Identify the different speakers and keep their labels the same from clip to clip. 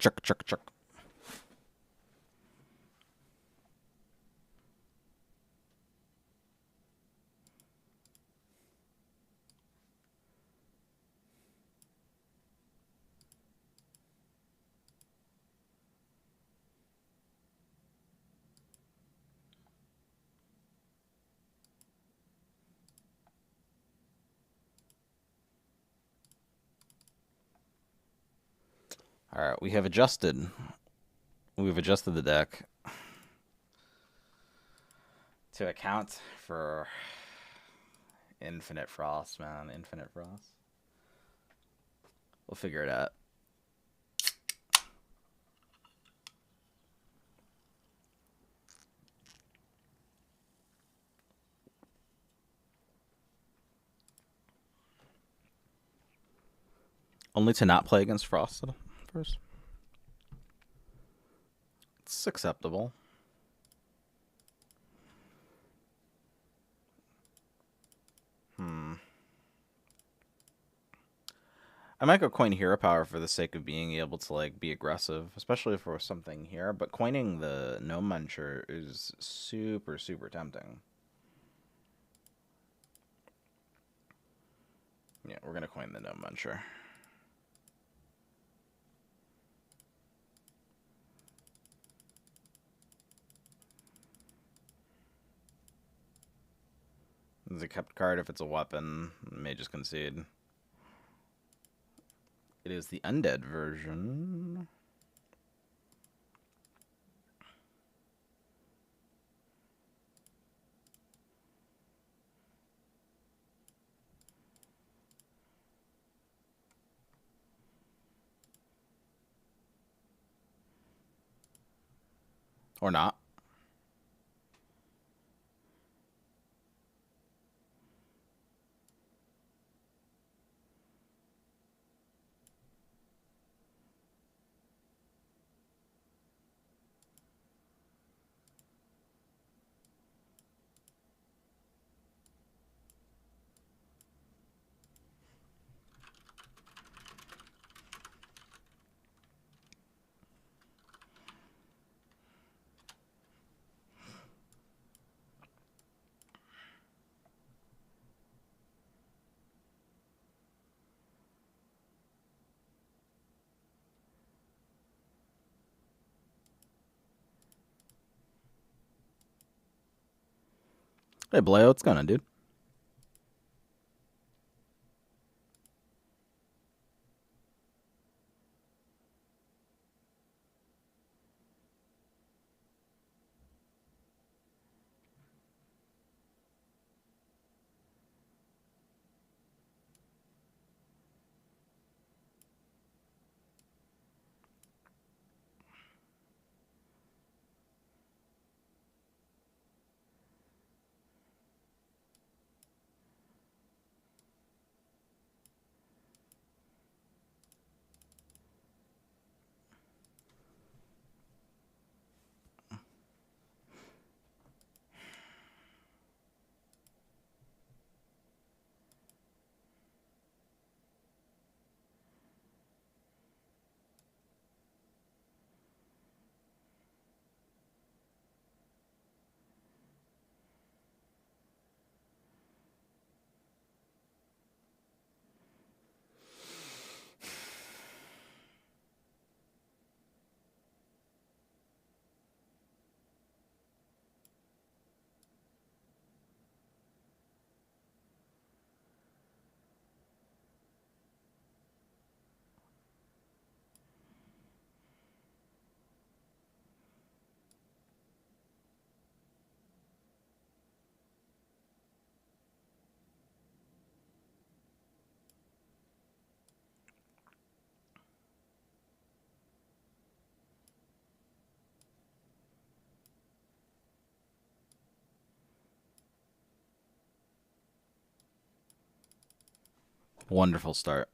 Speaker 1: Chuck, chuck, chuck. All right, we've adjusted the deck to account for Infinite Frost, man. Infinite Frost. We'll figure it out. Only to not play against Frost first. It's acceptable. I might go coin Hero Power for the sake of being able to like be aggressive, especially for something here. But coining the Gnome Muncher is super, super tempting. Yeah, we're gonna coin the Gnome Muncher. It's a kept card. If it's a weapon, it may just concede. It is the undead version. Or not. Hey, Blayo, what's going on, dude? Wonderful start.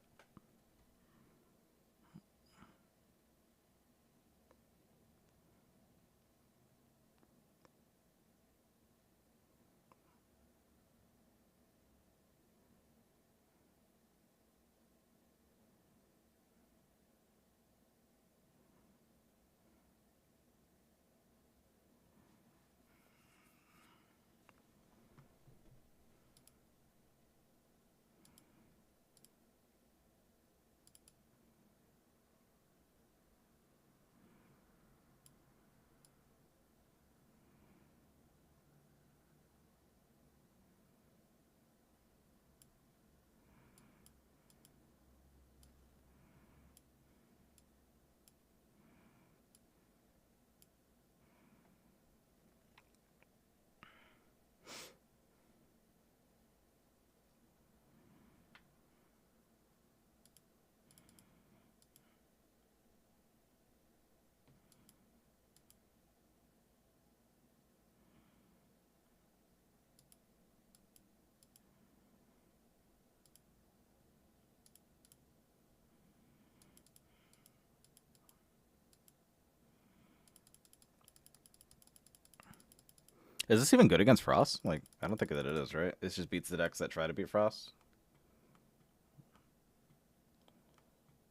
Speaker 1: Is this even good against Frost? Like, I don't think that it is, right? This just beats the decks that try to beat Frost.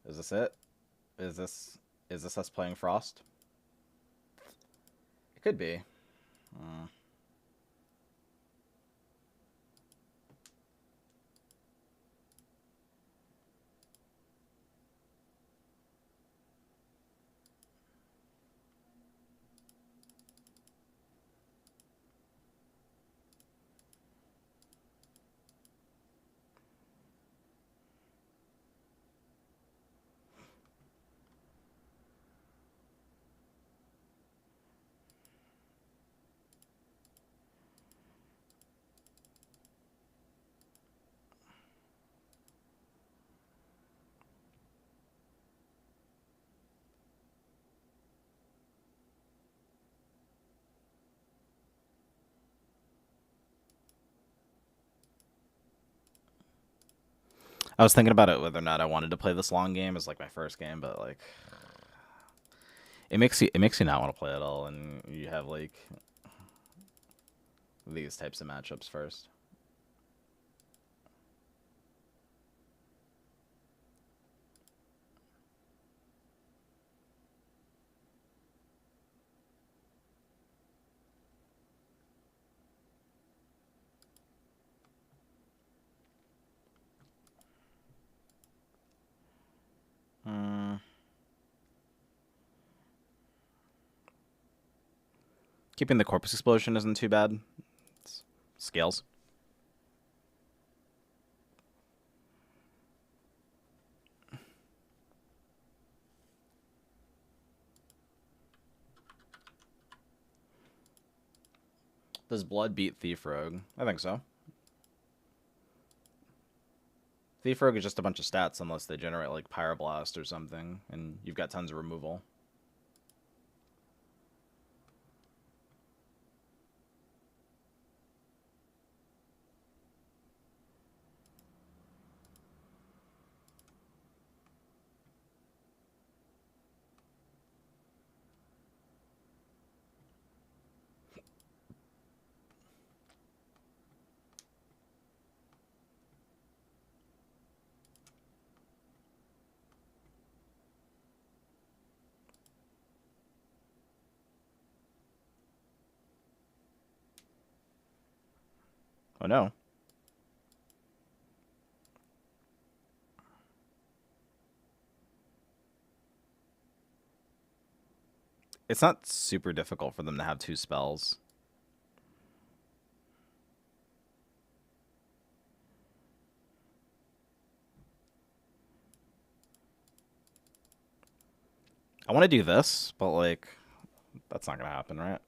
Speaker 1: Is this it? Is this us playing Frost? It could be. Uh, I was thinking about it whether or not I wanted to play this long game as like my first game, but like it makes you not want to play at all, and you have like these types of matchups first. Hmm. Keeping the Corpus Explosion isn't too bad. It's scales. Does Blood beat Thief Rogue? I think so. Thief Rogue is just a bunch of stats unless they generate like Pyroblast or something, and you've got tons of removal. Oh no. It's not super difficult for them to have two spells. I want to do this, but like that's not gonna happen, right?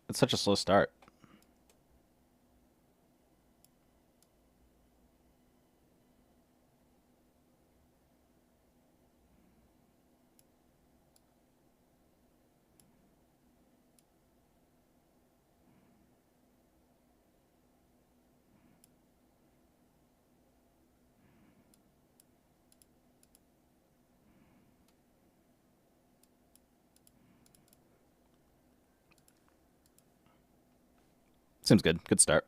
Speaker 1: It's such a slow start. Seems good. Good start.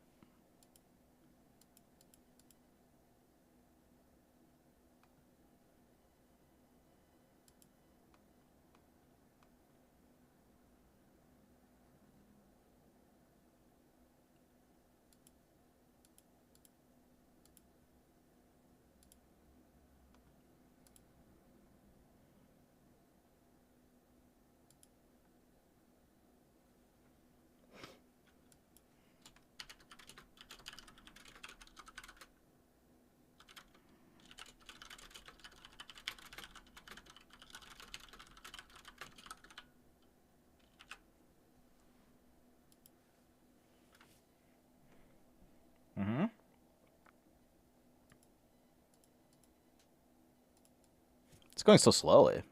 Speaker 1: Mm-hmm. It's going so slowly.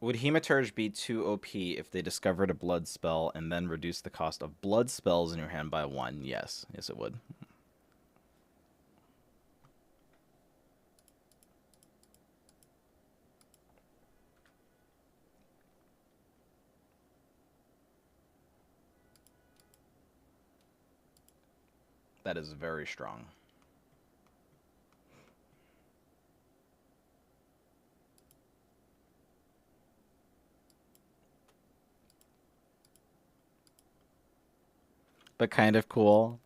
Speaker 1: Would Hematurge be too OP if they discovered a blood spell and then reduced the cost of blood spells in your hand by 1? Yes. Yes, it would. That is very strong. But kind of cool.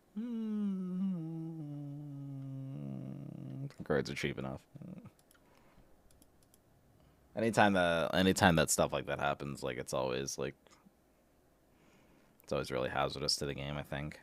Speaker 1: Cards are cheap enough. Anytime that stuff like that happens, like it's always really hazardous to the game, I think.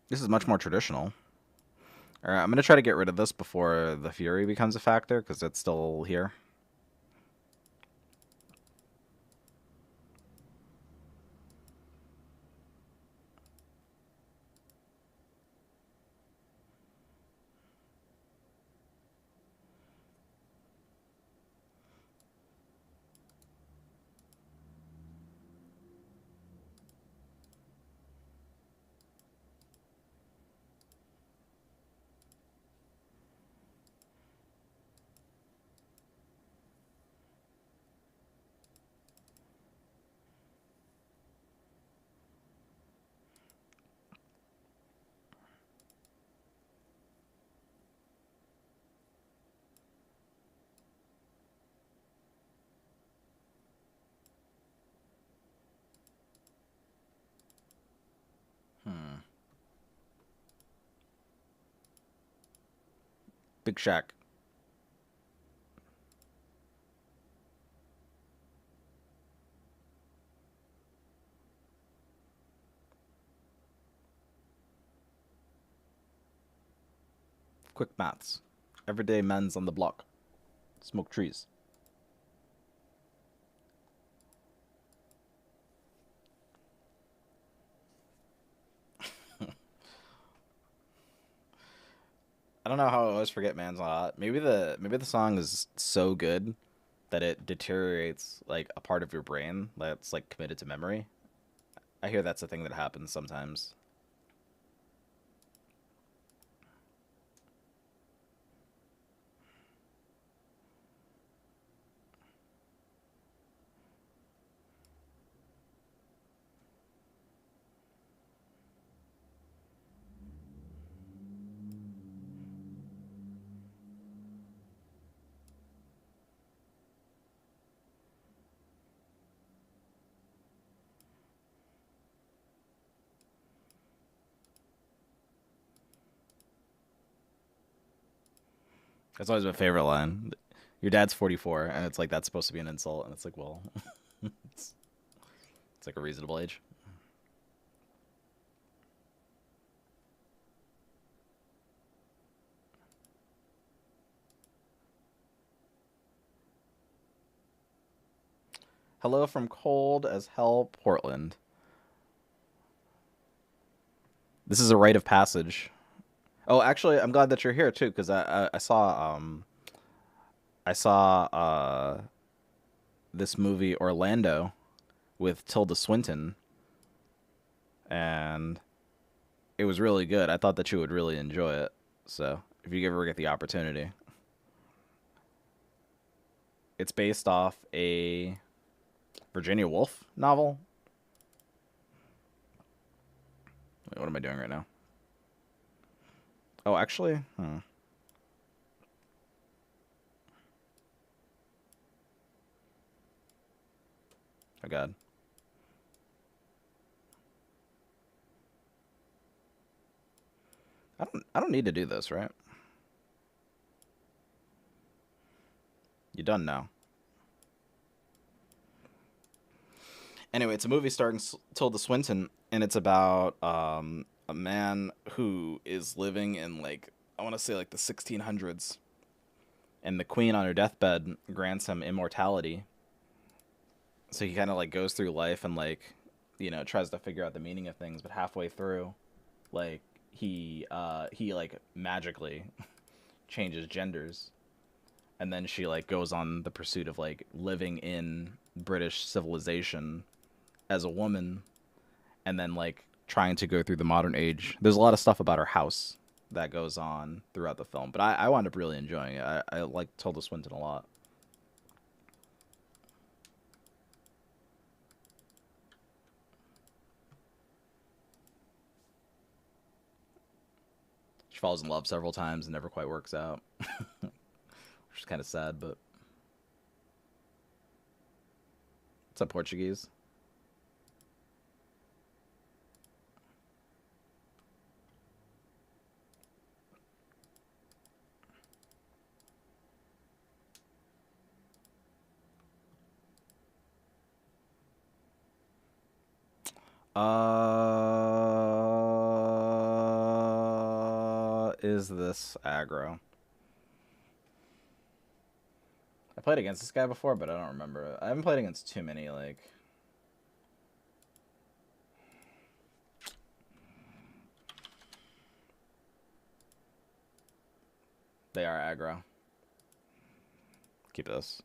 Speaker 1: This is much more traditional. All right, I'm going to try to get rid of this before the Fury becomes a factor, because it's still here. Big Shack. Quick maths. Everyday men's on the block. Smoke trees. I don't know how I always forget man's hot. Maybe the song is so good that it deteriorates like a part of your brain that's like committed to memory. I hear that's a thing that happens sometimes. That's always my favorite line. Your dad's 44, and it's like that's supposed to be an insult, and it's like, well, it's, it's like a reasonable age. Hello from cold as hell, Portland. This is a rite of passage. Oh, actually, I'm glad that you're here too, because I saw this movie Orlando with Tilda Swinton, and it was really good. I thought that you would really enjoy it. So if you ever get the opportunity, it's based off a Virginia Woolf novel. Wait, what am I doing right now? Oh, actually, oh god, I don't need to do this, right? You done now. Anyway, it's a movie starring Tilda Swinton, and it's about a man who is living in like I want to say like the 1600s, and the queen on her deathbed grants him immortality. So he kind of like goes through life and like tries to figure out the meaning of things, but halfway through, like he like magically changes genders, and then she like goes on the pursuit of like living in British civilization as a woman, and then like trying to go through the modern age. There's a lot of stuff about her house that goes on throughout the film, but I wound up really enjoying it. I like Tilda Swinton a lot. She falls in love several times and never quite works out, which is kind of sad. But it's a Portuguese. Is this aggro? I played against this guy before, but I don't remember it. I haven't played against too many, like... They are aggro. Keep this.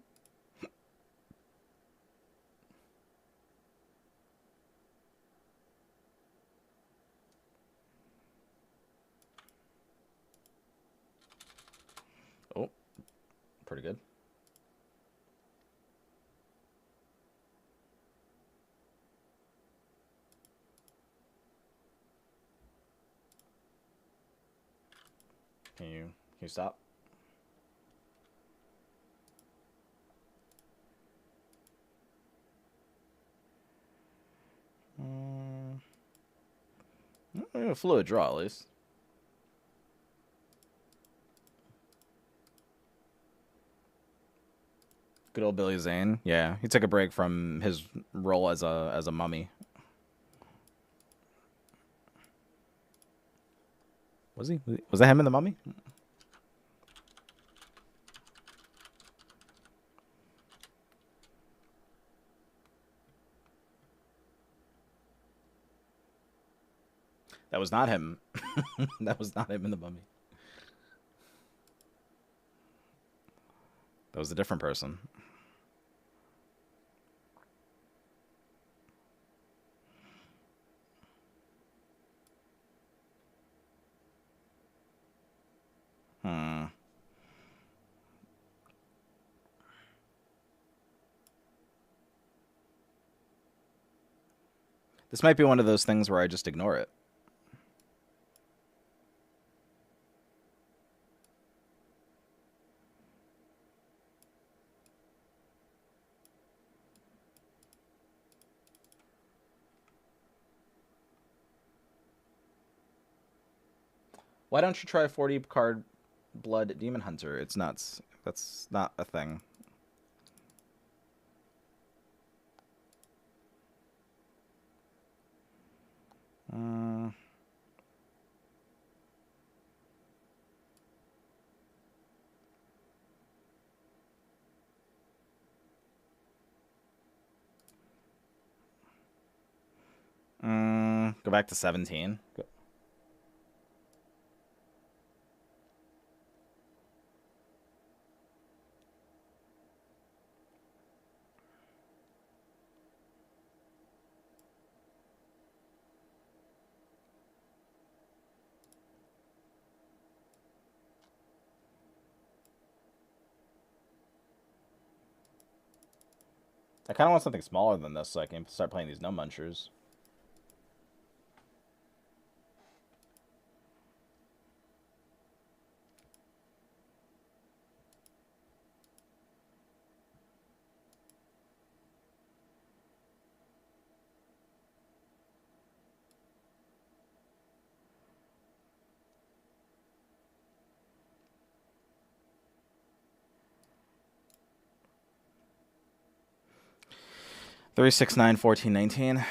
Speaker 1: Oh, pretty good. Can you stop? A fluid draw, at least. Good old Billy Zane. Yeah, he took a break from his role as a mummy. Was he? Was that him in the Mummy? That was not him. That was not him in the Mummy. That was a different person. Hmm. This might be one of those things where I just ignore it. Why don't you try 40 card Blood Demon Hunter. It's nuts. That's not a thing. Uh, go back to 17. Go. I kind of want something smaller than this so I can start playing these No Munchers. Three, 6, 9, 14, 19.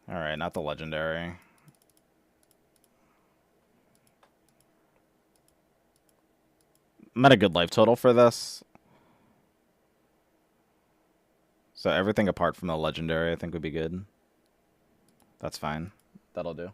Speaker 1: All right, not the legendary. I'm at a good life total for this. So everything apart from the legendary I think would be good. That's fine. That'll do.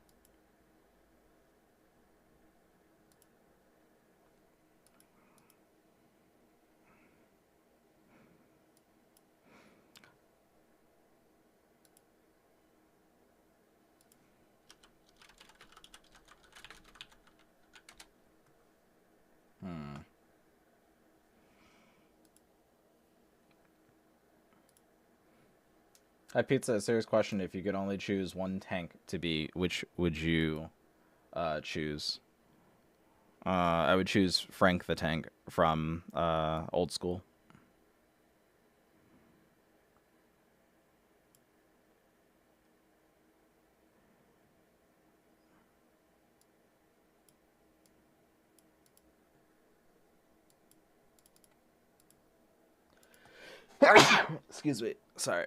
Speaker 1: Hi, Pizza. A serious question. If you could only choose one tank to be, which would you choose? I would choose Frank the Tank from Old School. Excuse me. Sorry.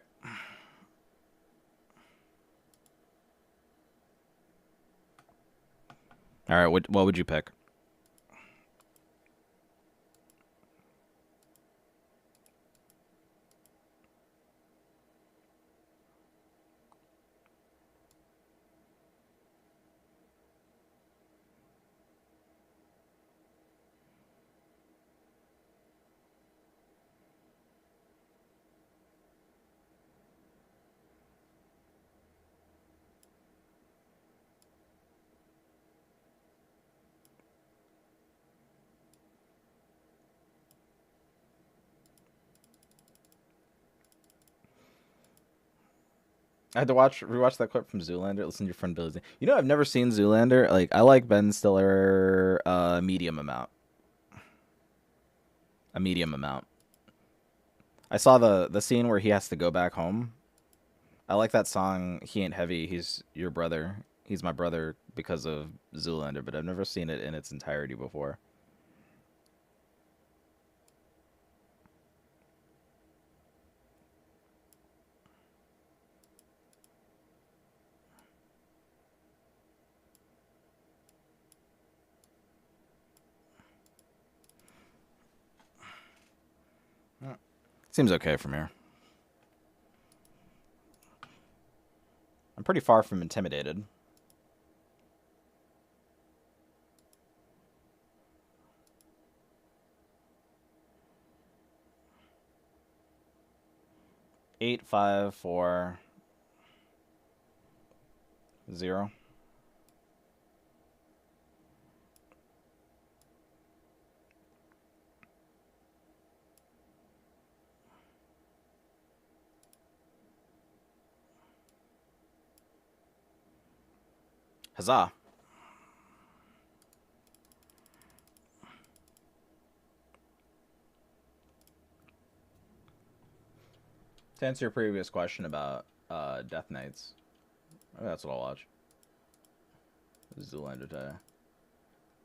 Speaker 1: All right. What would you pick? I had to rewatch that clip from Zoolander. Listen to your friend Billy. You know, I've never seen Zoolander. Like, I like Ben Stiller medium amount. A medium amount. I saw the scene where he has to go back home. I like that song. He ain't heavy. He's your brother. He's my brother because of Zoolander, but I've never seen it in its entirety before. Seems okay from here. I'm pretty far from intimidated. Eight, 5, 4, 0. Huzzah. To answer your previous question about Death Knights, maybe that's what I'll watch. Zoolander today.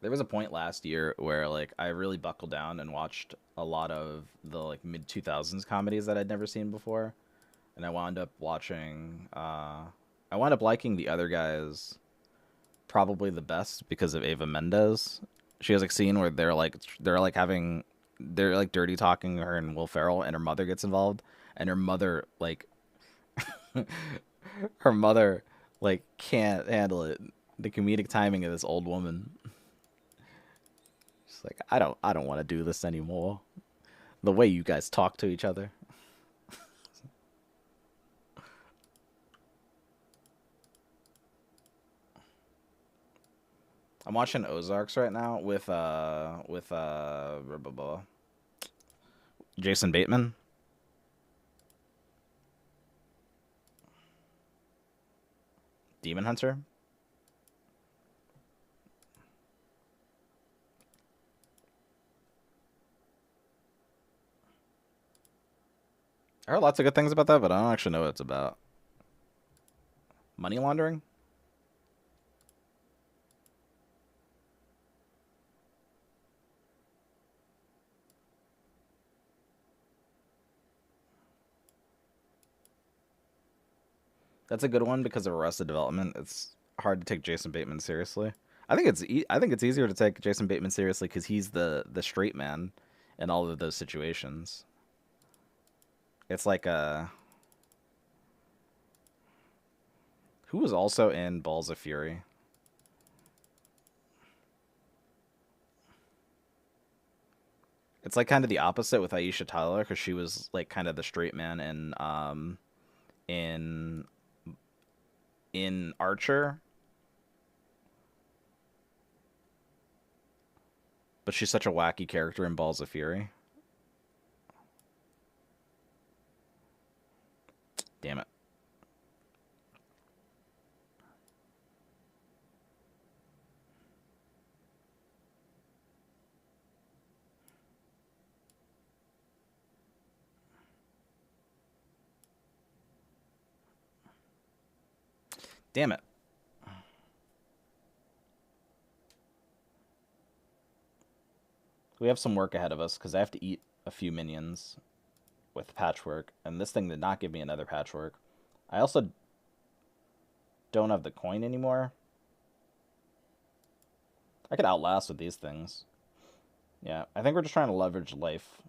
Speaker 1: There was a point last year where like I really buckled down and watched a lot of the like mid 2000s comedies that I'd never seen before, and I wound up watching. I wound up liking the other guys probably the best because of Ava Mendes. She has like a scene where they're like dirty talking her and Will Ferrell, and her mother gets involved, and her mother like her mother like can't handle it. The comedic timing of this old woman. She's like, I don't want to do this anymore. The way you guys talk to each other. I'm watching Ozarks right now with blah, blah, blah, Jason Bateman. Demon Hunter. I heard lots of good things about that, but I don't actually know what it's about. Money laundering? That's a good one because of Arrested Development. It's hard to take Jason Bateman seriously. I think it's easier to take Jason Bateman seriously because he's the straight man in all of those situations. It's like who was also in Balls of Fury? It's like kind of the opposite with Aisha Tyler because she was like kind of the straight man in in Archer, but she's such a wacky character in Balls of Fury. Damn it. Damn it. We have some work ahead of us because I have to eat a few minions with patchwork, and this thing did not give me another patchwork. I also don't have the coin anymore. I could outlast with these things. Yeah, I think we're just trying to leverage life.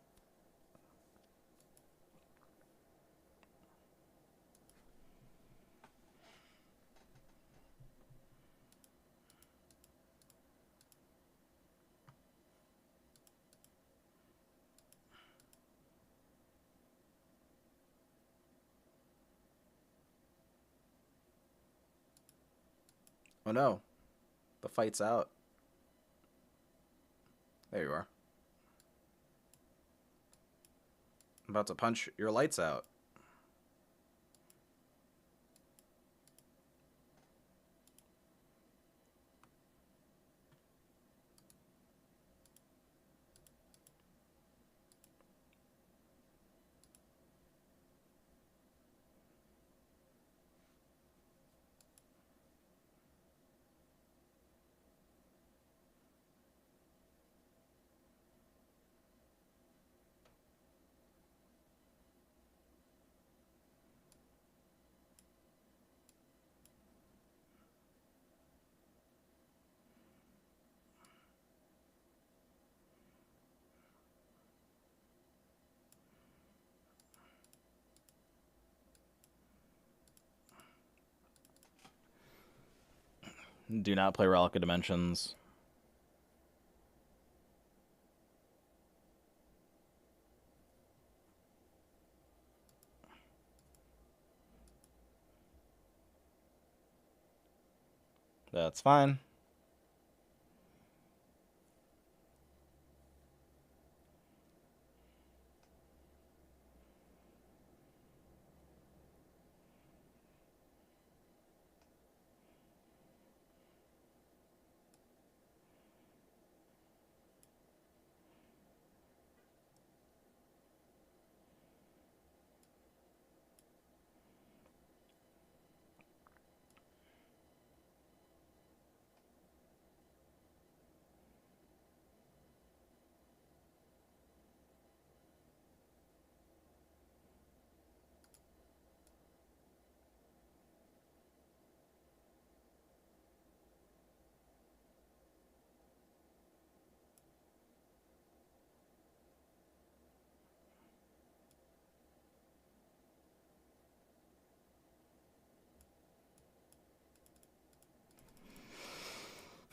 Speaker 1: Oh no, the fight's out. There you are. I'm about to punch your lights out. Do not play Relic of Dimensions. That's fine.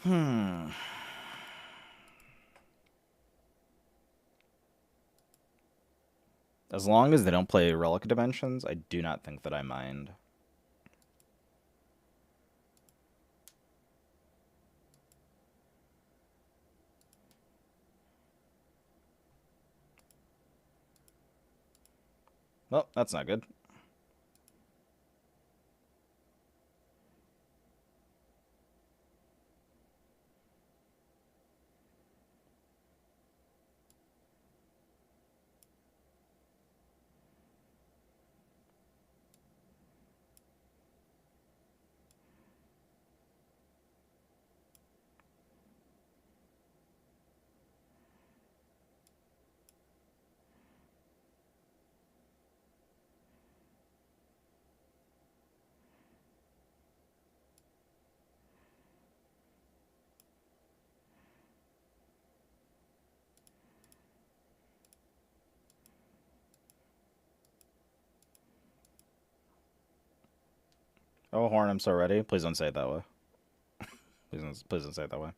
Speaker 1: Hmm. As long as they don't play Relic Dimensions, I do not think that I mind. Well, that's not good. Oh, Horn, I'm so ready. Please don't say it that way. Please don't say it that way.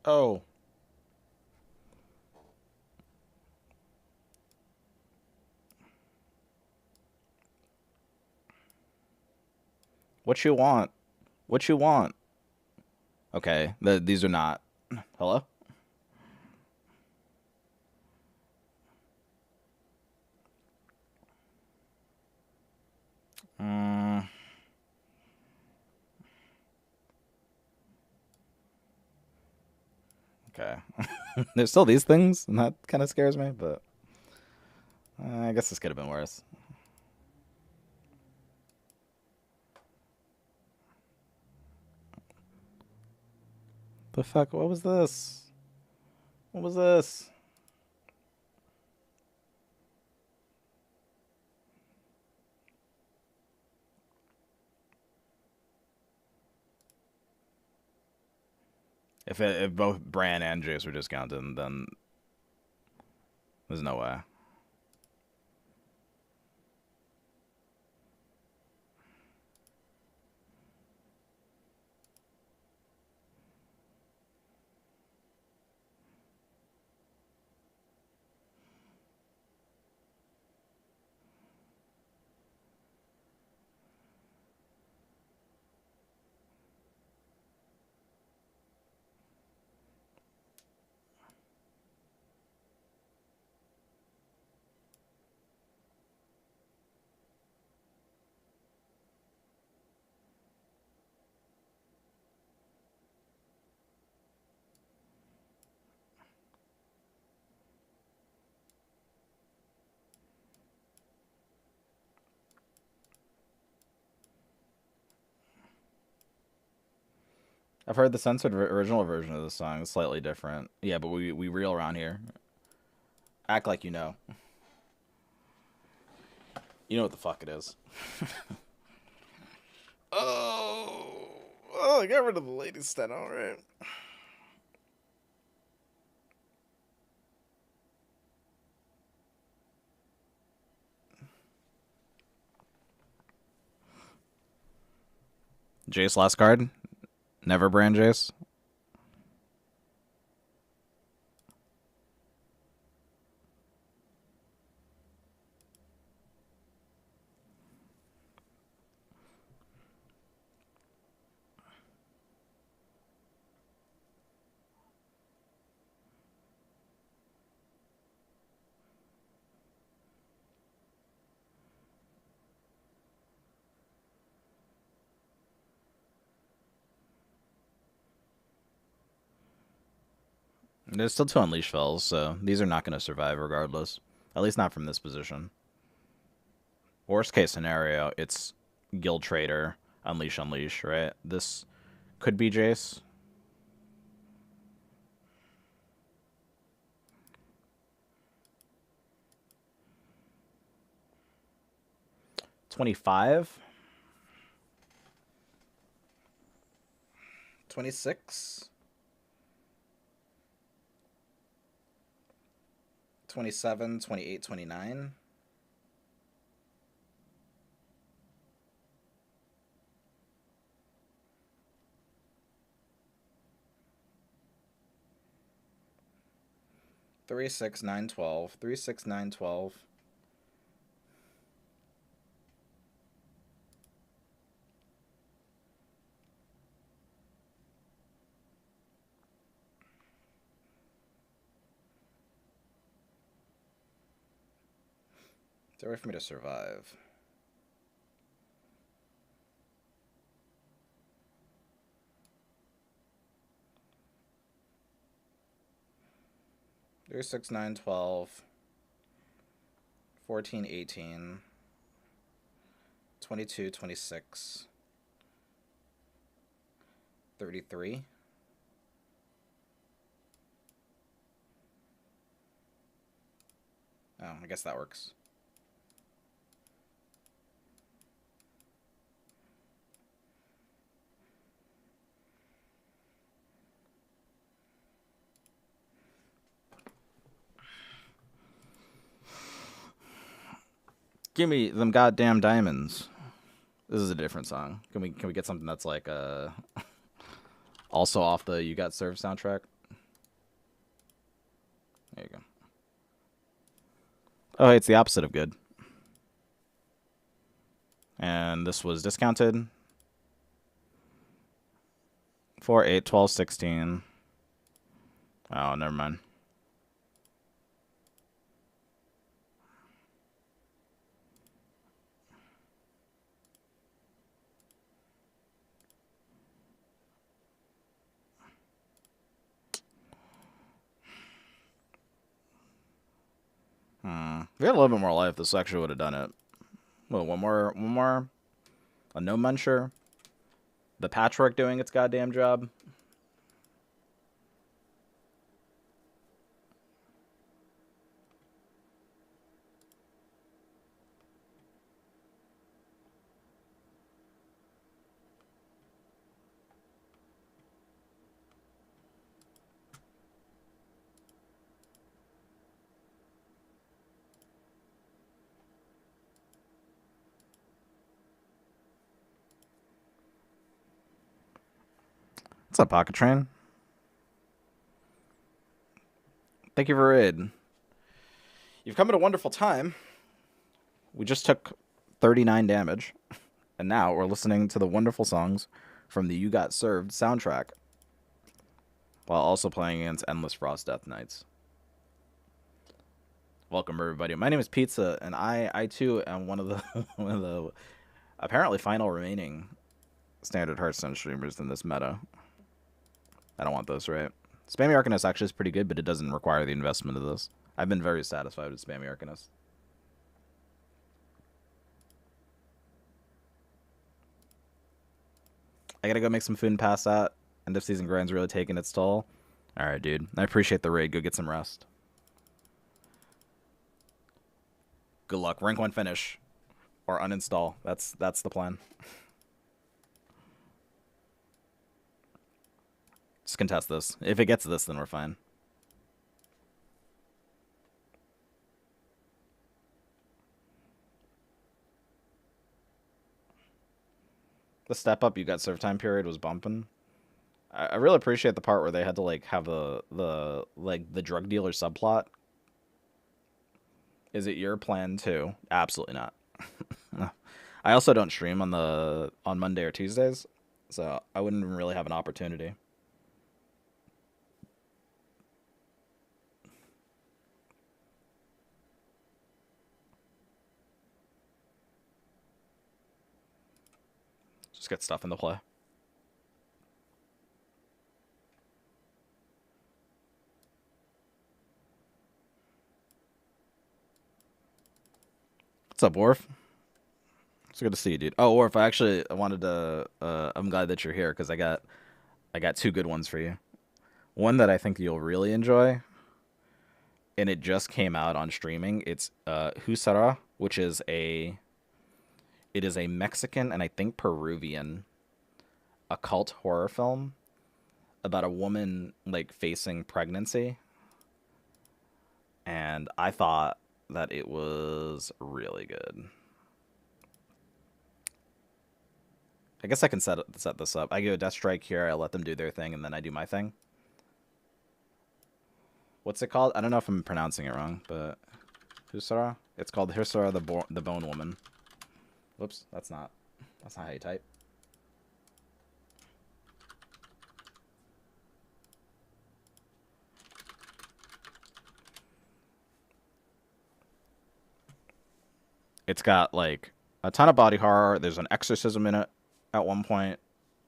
Speaker 1: Oh. What you want? What you want? Okay, these are not. Hello? Mm, okay. There's still these things, and that kind of scares me, but I guess this could have been worse. The fuck? What was this? What was this? If both Bran and Jace were discounted, then there's no way. I've heard the censored original version of the song is slightly different. Yeah, but we reel around here. Act like you know. You know what the fuck it is. Oh, I got rid of the ladies' stent. All right. Jace last card. Never brand Jace. There's still two Unleash Fells, so these are not going to survive regardless. At least not from this position. Worst case scenario, it's Guild Trader, Unleash, Unleash, right? This could be Jace. $25. 26. 27, 28, 29. Three, 6, 9, 12. 3, 6, 9, 12. It's a way for me to survive. Three, 6, 9, 12. 14, 18. 22, 26. 33. Oh, I guess that works. Give me them goddamn diamonds. This is a different song. Can we get something that's like also off the You Got Served soundtrack? There you go. Oh, hey, it's the opposite of good. And this was discounted. 4, 8, 12, 16. Oh, never mind. If we had a little bit more life, this actually would have done it. Well, one more. A no muncher. The patchwork doing its goddamn job. What's up, Pocket Train? Thank you for raid. You've come at a wonderful time. We just took 39 damage, and now we're listening to the wonderful songs from the You Got Served soundtrack, while also playing against Endless Frost Death Knights. Welcome, everybody. My name is Pizza, and I too am one of the apparently final remaining standard Hearthstone streamers in this meta. I don't want this, right? Spammy Arcanist actually is pretty good, but it doesn't require the investment of this. I've been very satisfied with Spammy Arcanist. I gotta go make some food and pass that. End of season grind's really taking its toll. Alright, dude. I appreciate the raid. Go get some rest. Good luck. Rank 1 finish. Or uninstall. That's the plan. Just contest this. If it gets this, then we're fine. The step up You Got Served time period was bumping. I really appreciate the part where they had to like have the drug dealer subplot. Is it your plan too? Absolutely not. I also don't stream on Monday or Tuesdays, so I wouldn't really have an opportunity. Just get stuff in the play. What's up, Worf? It's good to see you, dude. Oh, or if I wanted to, I'm glad that you're here because I got two good ones for you. One that I think you'll really enjoy, and it just came out on streaming. It's Husara, which is a Mexican and I think Peruvian occult horror film about a woman like facing pregnancy, and I thought that it was really good. I guess I can set this up. I go Death Strike here. I let them do their thing, and then I do my thing. What's it called? I don't know if I'm pronouncing it wrong, but Husara. It's called Husara the Bone Woman. Whoops, that's not how you type. It's got like a ton of body horror. There's an exorcism in it at one point.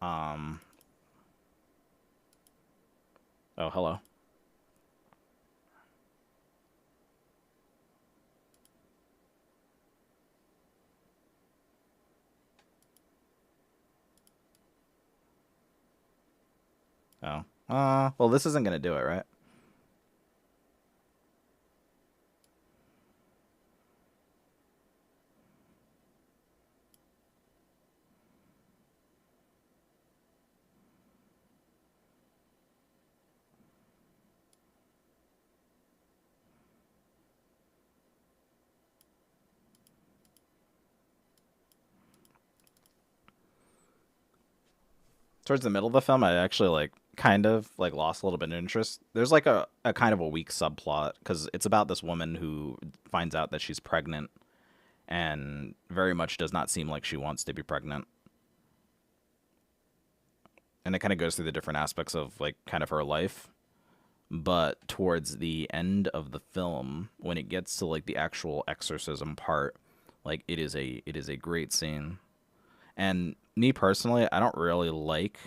Speaker 1: Um. Oh, hello. Oh. Well, this isn't gonna do it, right? Towards the middle of the film, I actually like kind of like lost a little bit of interest. There's like a kind of a weak subplot because it's about this woman who finds out that she's pregnant and very much does not seem like she wants to be pregnant. And it kind of goes through the different aspects of like kind of her life. But towards the end of the film, when it gets to like the actual exorcism part, like it is a great scene. And me personally, I don't really like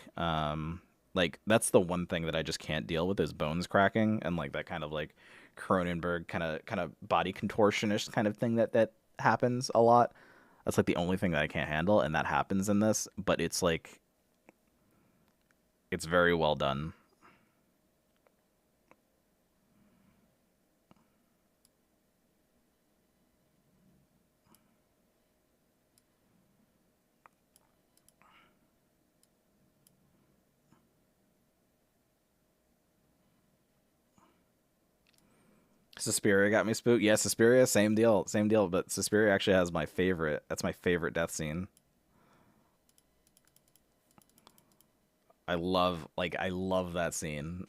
Speaker 1: that's the one thing that I just can't deal with is bones cracking and like that kind of like Cronenberg kind of body contortionist kind of thing that happens a lot. That's like the only thing that I can't handle, and that happens in this. But it's like it's very well done. Suspiria got me spooked. Yeah, Suspiria, same deal, same deal. But Suspiria actually has my favorite. That's my favorite death scene. I love that scene.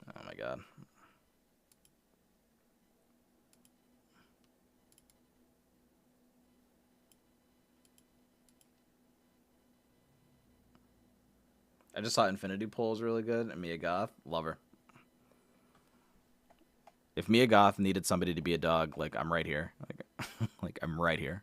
Speaker 1: Oh my god. I just thought Infinity Pool is really good, and Mia Goth, love her. If Mia Goth needed somebody to be a dog, like I'm right here. Like, like I'm right here.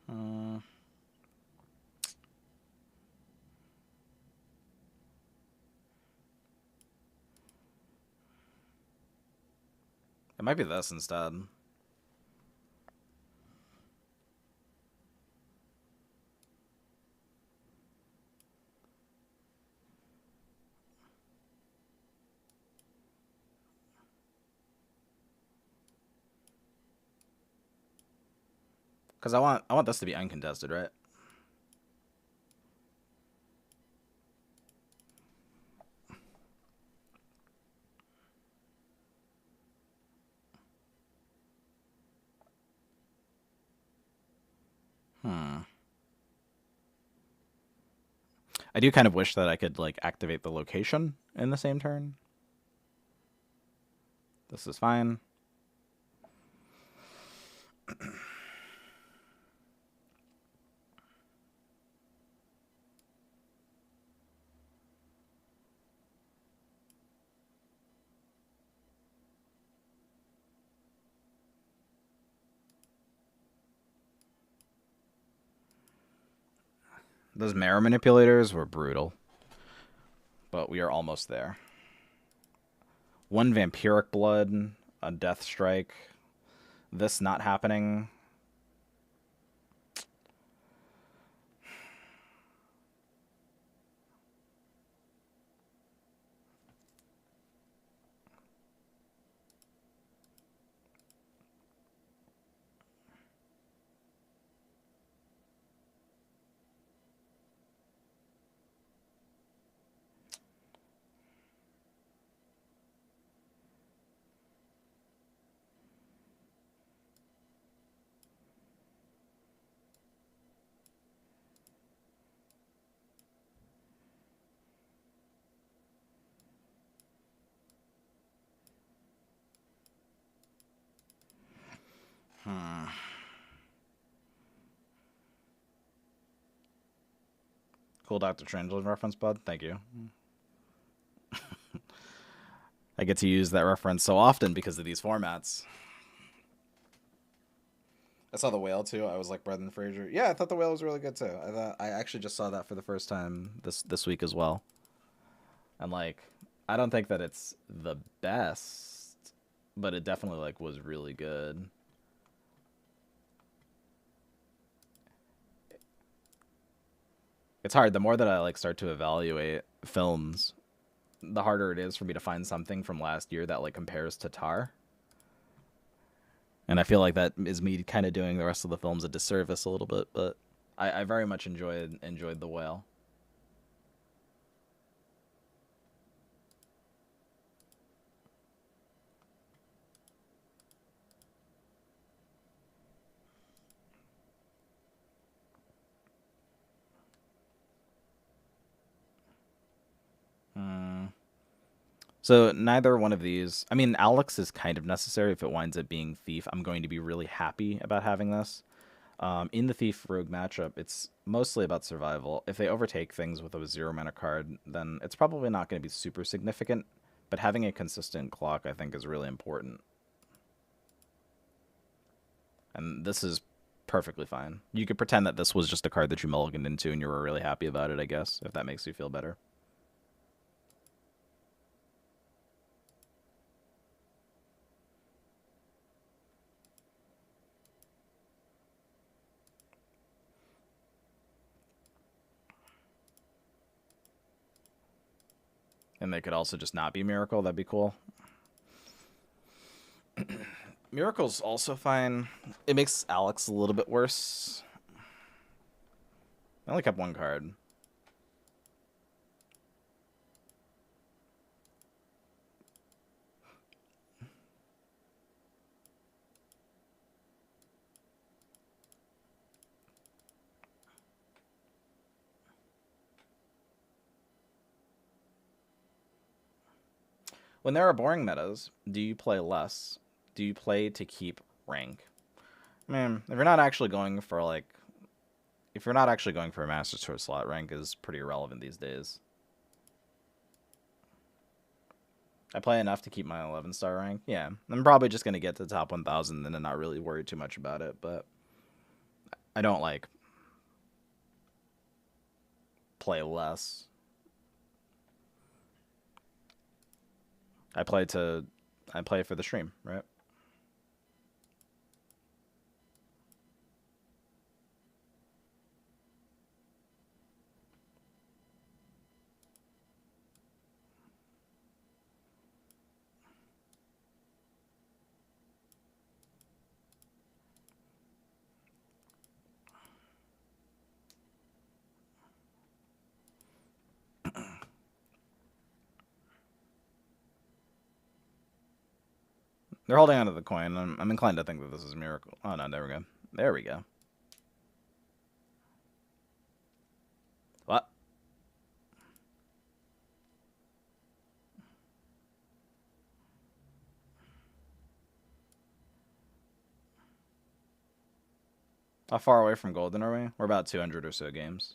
Speaker 1: Uh, it might be this instead. Because I want this to be uncontested, right? Hmm. I do kind of wish that I could like activate the location in the same turn. This is fine. Those mirror manipulators were brutal, but we are almost there. One vampiric blood, a death strike. This not happening. Cool Dr. Strangelove reference, bud. Thank you. I get to use that reference so often because of these formats. I saw The Whale too. I was like Brendan Fraser. Yeah, I thought The Whale was really good too. I actually just saw that for the first time this week as well. And like, I don't think that it's the best, but it definitely like was really good. It's hard. The more that I like start to evaluate films, the harder it is for me to find something from last year that like compares to Tar. And I feel like that is me kind of doing the rest of the films a disservice a little bit, but I very much enjoyed The Whale. So neither one of these. I mean, Alex is kind of necessary if it winds up being Thief. I'm going to be really happy about having this. In the Thief Rogue matchup, it's mostly about survival. If they overtake things with a 0 mana card, then it's probably not going to be super significant. But having a consistent clock, I think, is really important. And this is perfectly fine. You could pretend that this was just a card that you mulliganed into and you were really happy about it, I guess, if that makes you feel better. And they could also just not be Miracle. That'd be cool. Miracle's also fine. It makes Alex a little bit worse. I only kept one card. When there are boring metas, do you play less? Do you play to keep rank? I mean, if you're not actually going for like, if you're not actually going for a Master Sword slot, rank is pretty irrelevant these days. I play enough to keep my 11-star rank. Yeah, I'm probably just gonna get to the top 1,000 and then not really worry too much about it. But I don't like play less. I play for the stream, right? They're holding onto the coin. I'm inclined to think that this is a miracle. Oh no, there we go. There we go. What? How far away from Golden are we? We're about 200 or so games.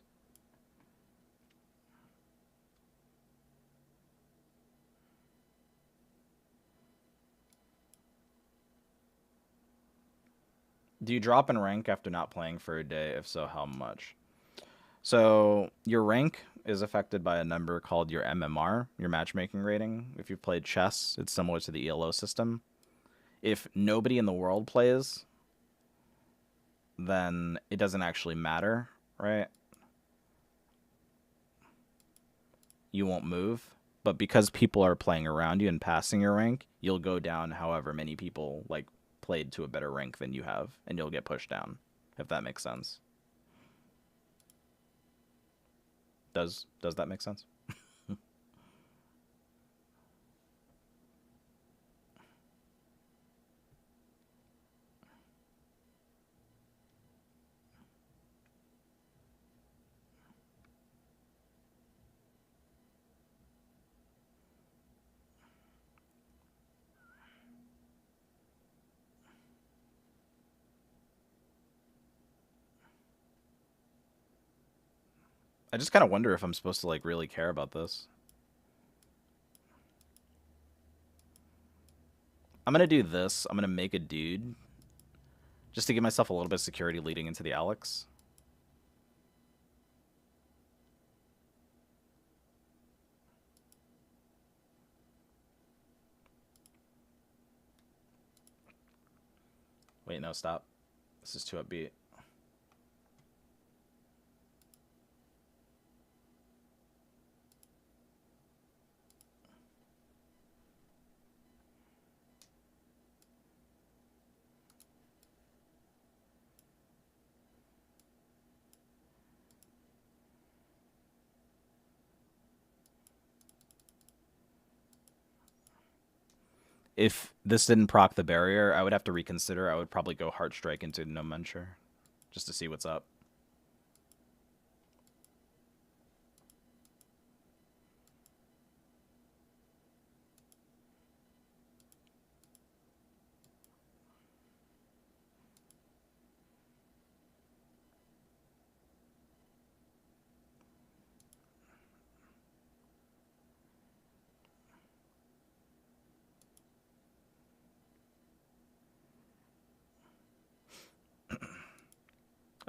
Speaker 1: Do you drop in rank after not playing for a day? If so, how much? So your rank is affected by a number called your MMR, your matchmaking rating. If you've played chess, it's similar to the ELO system. If nobody in the world plays, then it doesn't actually matter, right? You won't move. But because people are playing around you and passing your rank, you'll go down however many people like played to a better rank than you have, and you'll get pushed down, if that makes sense. Does that make sense? I just kind of wonder if I'm supposed to like really care about this. I'm gonna do this. I'm gonna make a dude just to give myself a little bit of security leading into the Alex. Wait, no, stop. This is too upbeat. If this didn't proc the barrier, I would have to reconsider. I would probably go Heart Strike into No Muncher just to see what's up.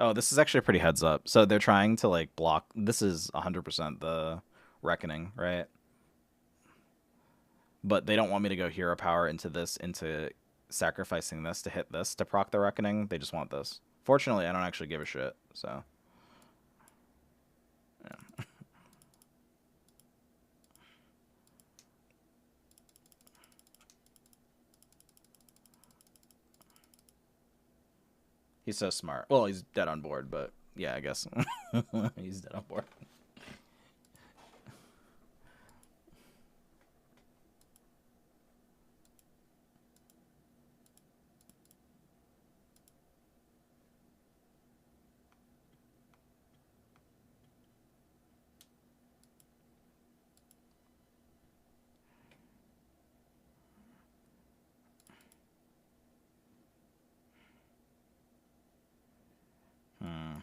Speaker 1: Oh, this is actually a pretty heads up. So they're trying to like block. This is 100% the Reckoning, right? But they don't want me to go Hero Power into this, into sacrificing this to hit this to proc the Reckoning. They just want this. Fortunately, I don't actually give a shit, so. Yeah. He's so smart. Well, he's dead on board, but yeah, I guess. He's dead on board. Hmm.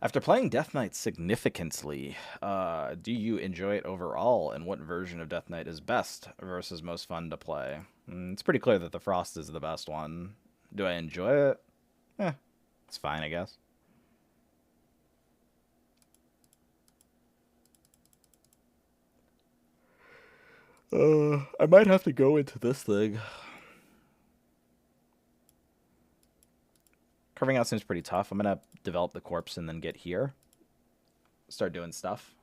Speaker 1: After playing Death Knight significantly, do you enjoy it overall, and what version of Death Knight is best versus most fun to play? It's pretty clear that the Frost is the best one. Do I enjoy it? Eh, it's fine, I guess. I might have to go into this thing. Carving out seems pretty tough. I'm gonna develop the corpse and then get here. Start doing stuff.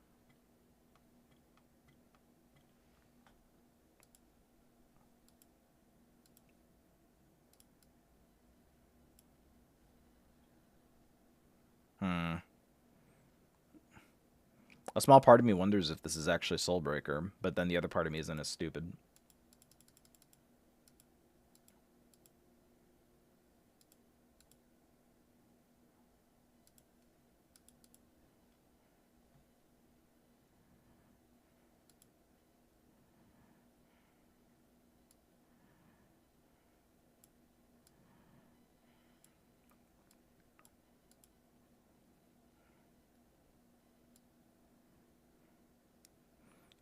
Speaker 1: Hmm. A small part of me wonders if this is actually Soulbreaker, but then the other part of me isn't as stupid.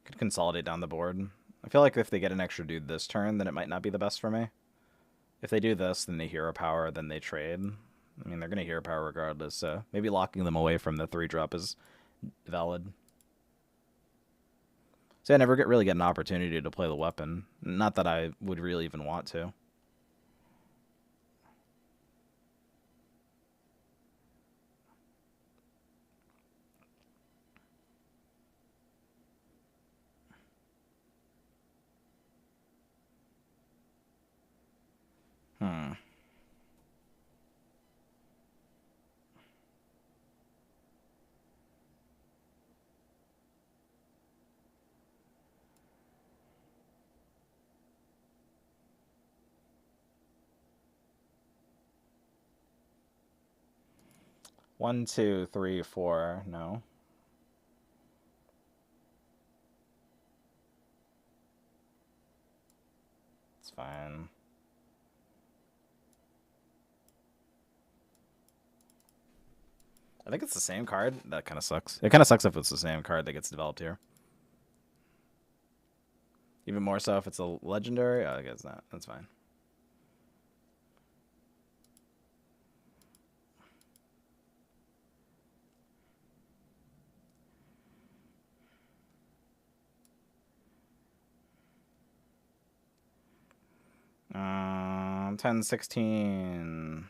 Speaker 1: Could consolidate down the board. I feel like if they get an extra dude this turn, then it might not be the best for me. If they do this, then they hero power, then they trade. I mean, they're going to hero power regardless, so maybe locking them away from the 3-drop is valid. So I never really get an opportunity to play the weapon. Not that I would really even want to. Hmm. One, two, three, four. No. It's fine. I think it's the same card. That kind of sucks. It kind of sucks if it's the same card that gets developed here. Even more so if it's a legendary. Oh, I guess not. That's fine. Um, 10, 16.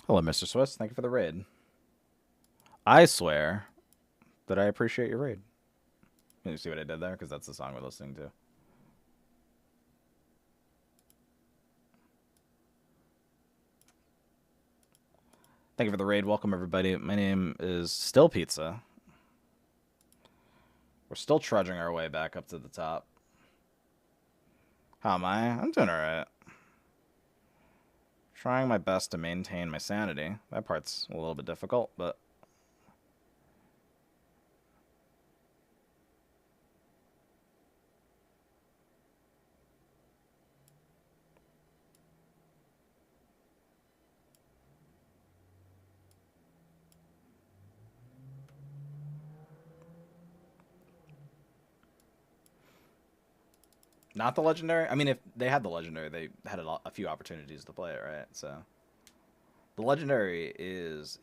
Speaker 1: Hello, Mr. Swiss. Thank you for the raid. I swear that I appreciate your raid. You see what I did there? Because that's the song we're listening to. Thank you for the raid. Welcome, everybody. My name is Still Pizza. We're still trudging our way back up to the top. How am I? I'm doing alright. Trying my best to maintain my sanity. That part's a little bit difficult, but... Not the legendary? I mean, if they had the legendary, they had a few opportunities to play it, right? So... The legendary is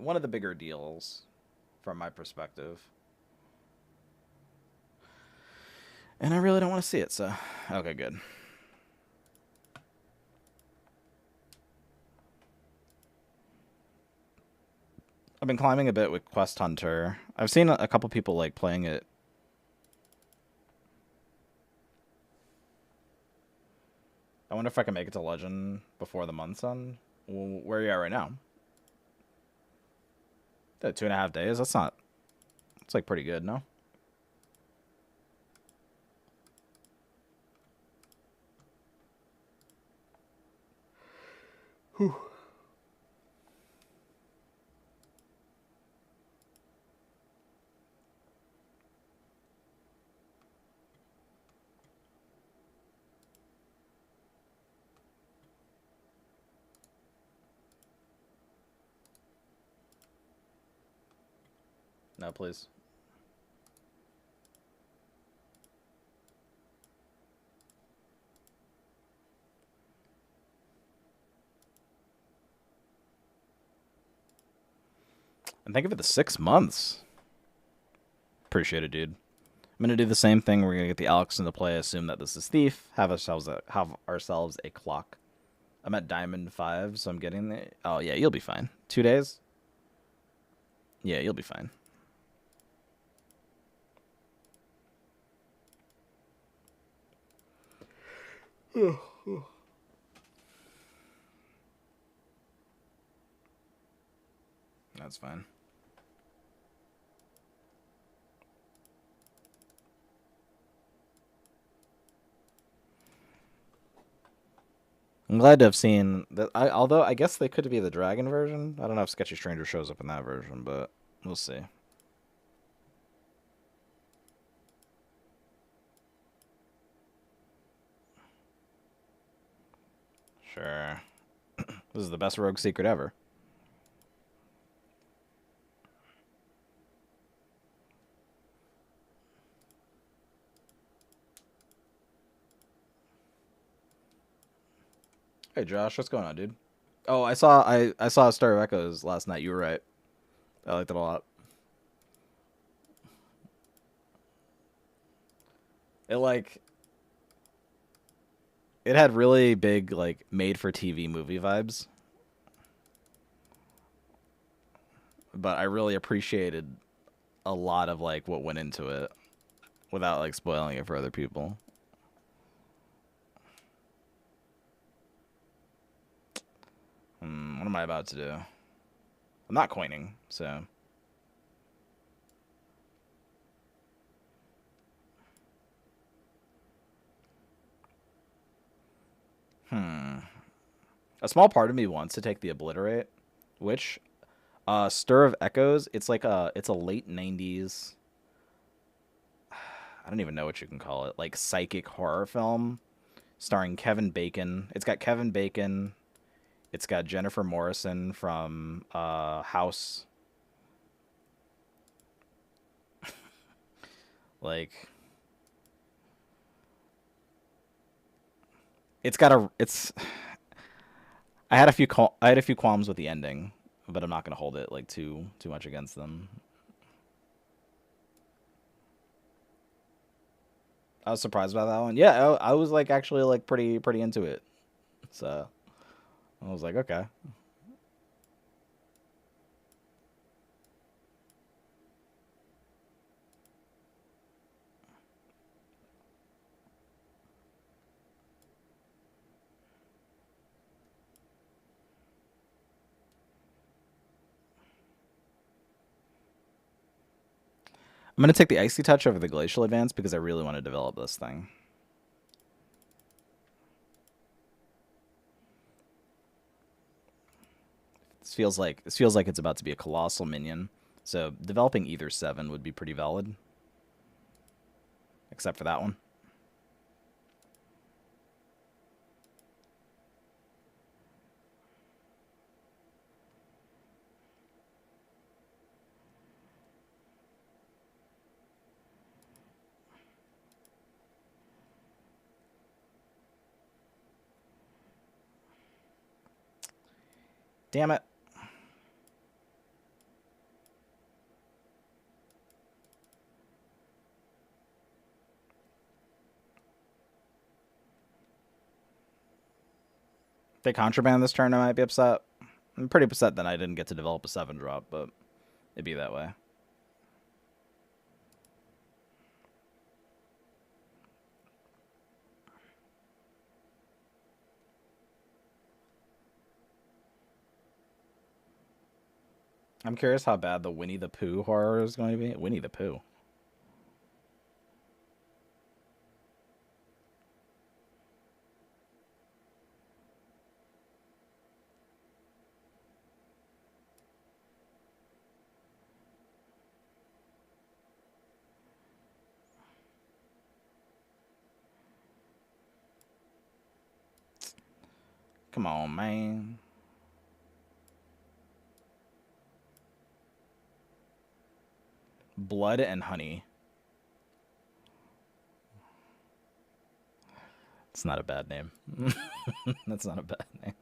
Speaker 1: one of the bigger deals from my perspective. And I really don't want to see it, so... Okay, good. I've been climbing a bit with Quest Hunter. I've seen a couple people like playing it. I wonder if I can make it to Legend before the month's end. Where are you at right now? 2.5 days? That's not... It's like pretty good, no? Whew. No, please. And thank you for the 6 months. Appreciate it, dude. I'm gonna do the same thing. We're gonna get the Alex into play. Assume that this is thief. Have ourselves a clock. I'm at Diamond 5, so I'm getting the. Oh yeah, you'll be fine. 2 days. Yeah, you'll be fine. That's fine. I'm glad to have seen that. Although I guess they could be the dragon version. I don't know if Sketchy Stranger shows up in that version, but we'll see. Sure. This is the best rogue secret ever. Hey Josh, what's going on, dude? Oh, I saw Star of Echoes last night. You were right. I liked it a lot. It like it had really big like made for TV movie vibes, but I really appreciated a lot of like what went into it without like spoiling it for other people. What am I about to do? I'm not coining, so a small part of me wants to take the obliterate, which Stir of Echoes. It's a late '90s. I don't even know what you can call it, like psychic horror film starring Kevin Bacon. It's got Kevin Bacon. It's got Jennifer Morrison from House. Like it's got a it's I had a few qualms with the ending, but I'm not gonna hold it like too much against them. I was surprised by that one. Yeah, I was like actually like pretty into it. So I was like, okay. I'm gonna take the Icy Touch over the Glacial Advance because I really want to develop this thing. This feels like it's about to be a colossal minion. So developing either 7 would be pretty valid, except for that one. Damn it. If they contraband this turn, I might be upset. I'm pretty upset that I didn't get to develop a 7 drop, but it'd be that way. I'm curious how bad the Winnie the Pooh horror is going to be. Winnie the Pooh. Come on, man. Blood and Honey. It's not a bad name. That's not a bad name.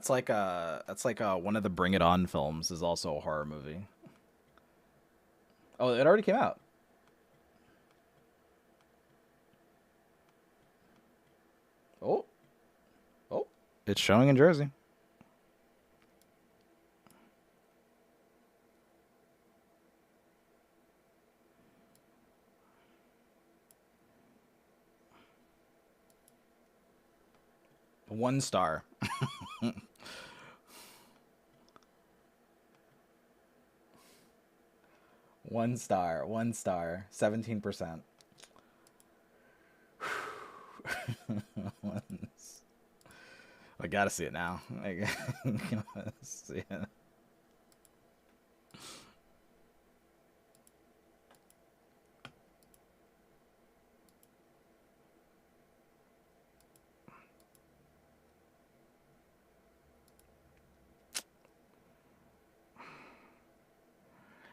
Speaker 1: That's like one of the Bring It On films is also a horror movie. Oh, it already came out. Oh, oh, it's showing in Jersey. One star. One star. One star. 17%. I gotta see it now. I gotta see it.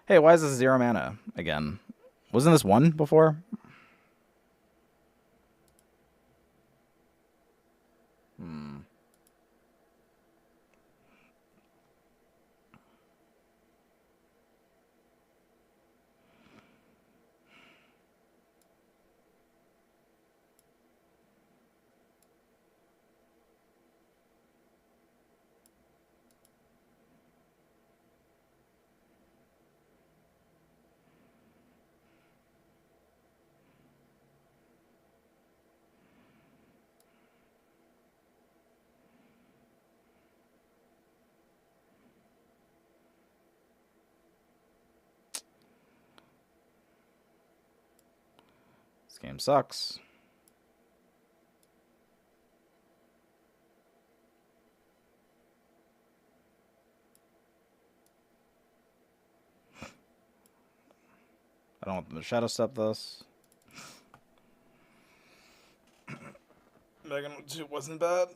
Speaker 1: Hey, why is this 0 mana again? Wasn't this 1 before? Hmm. This game sucks. I don't want them to shadow step this. Megan 2 wasn't bad.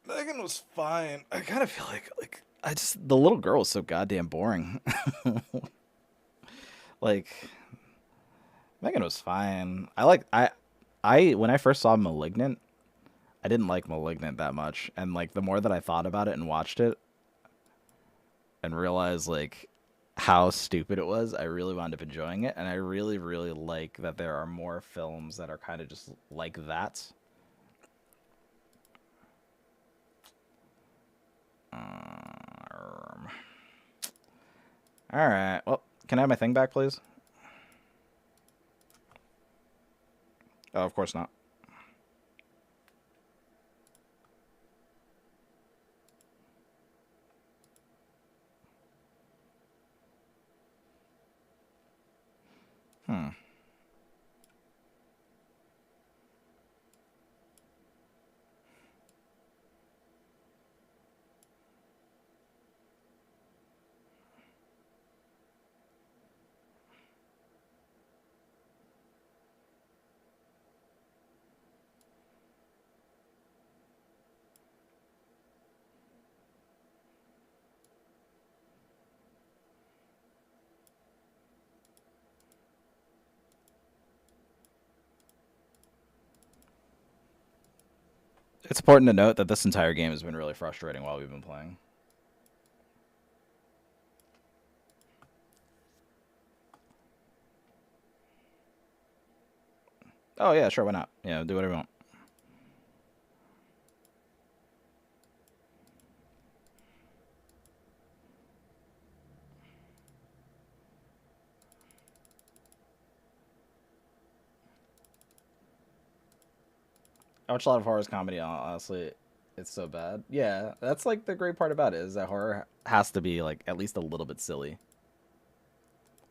Speaker 1: Megan was fine. I kind of feel like I just the little girl was so goddamn boring. Like Megan was fine. I when I first saw Malignant, I didn't like Malignant that much, and like the more that I thought about it and watched it, and realized like how stupid it was, I really wound up enjoying it, and I really really like that there are more films that are kind of just like that. All right. Well, can I have my thing back, please? Oh, of course not. Hmm. It's important to note that this entire game has been really frustrating while we've been playing. Oh yeah, sure, why not? Yeah, do whatever you want. I watch a lot of horror comedy. Honestly, it's so bad. Yeah, that's like the great part about it is that horror has to be like at least a little bit silly.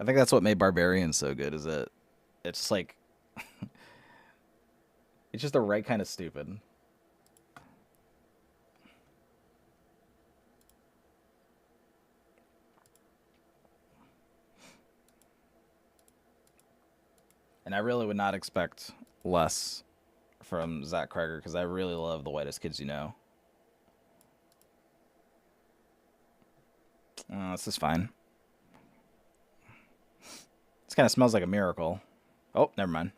Speaker 1: I think that's what made Barbarian so good. Is that it's like it's just the right kind of stupid. And I really would not expect less from Zach Kreger because I really love The Whitest Kids You Know. This is fine. This kind of smells like a miracle. Oh, never mind.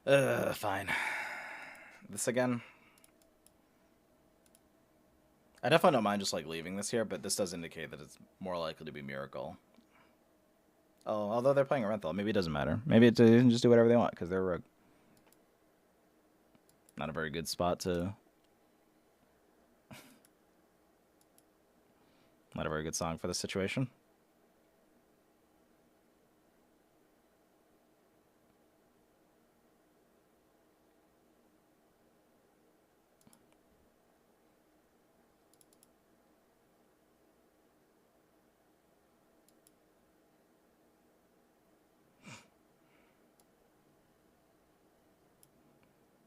Speaker 1: Fine. This again? I definitely don't mind just like leaving this here, but this does indicate that it's more likely to be Miracle. Oh, although they're playing a Renthal, maybe it doesn't matter. Maybe they can just do whatever they want because they're Rogue. Not a very good spot to. Not a very good song for this situation.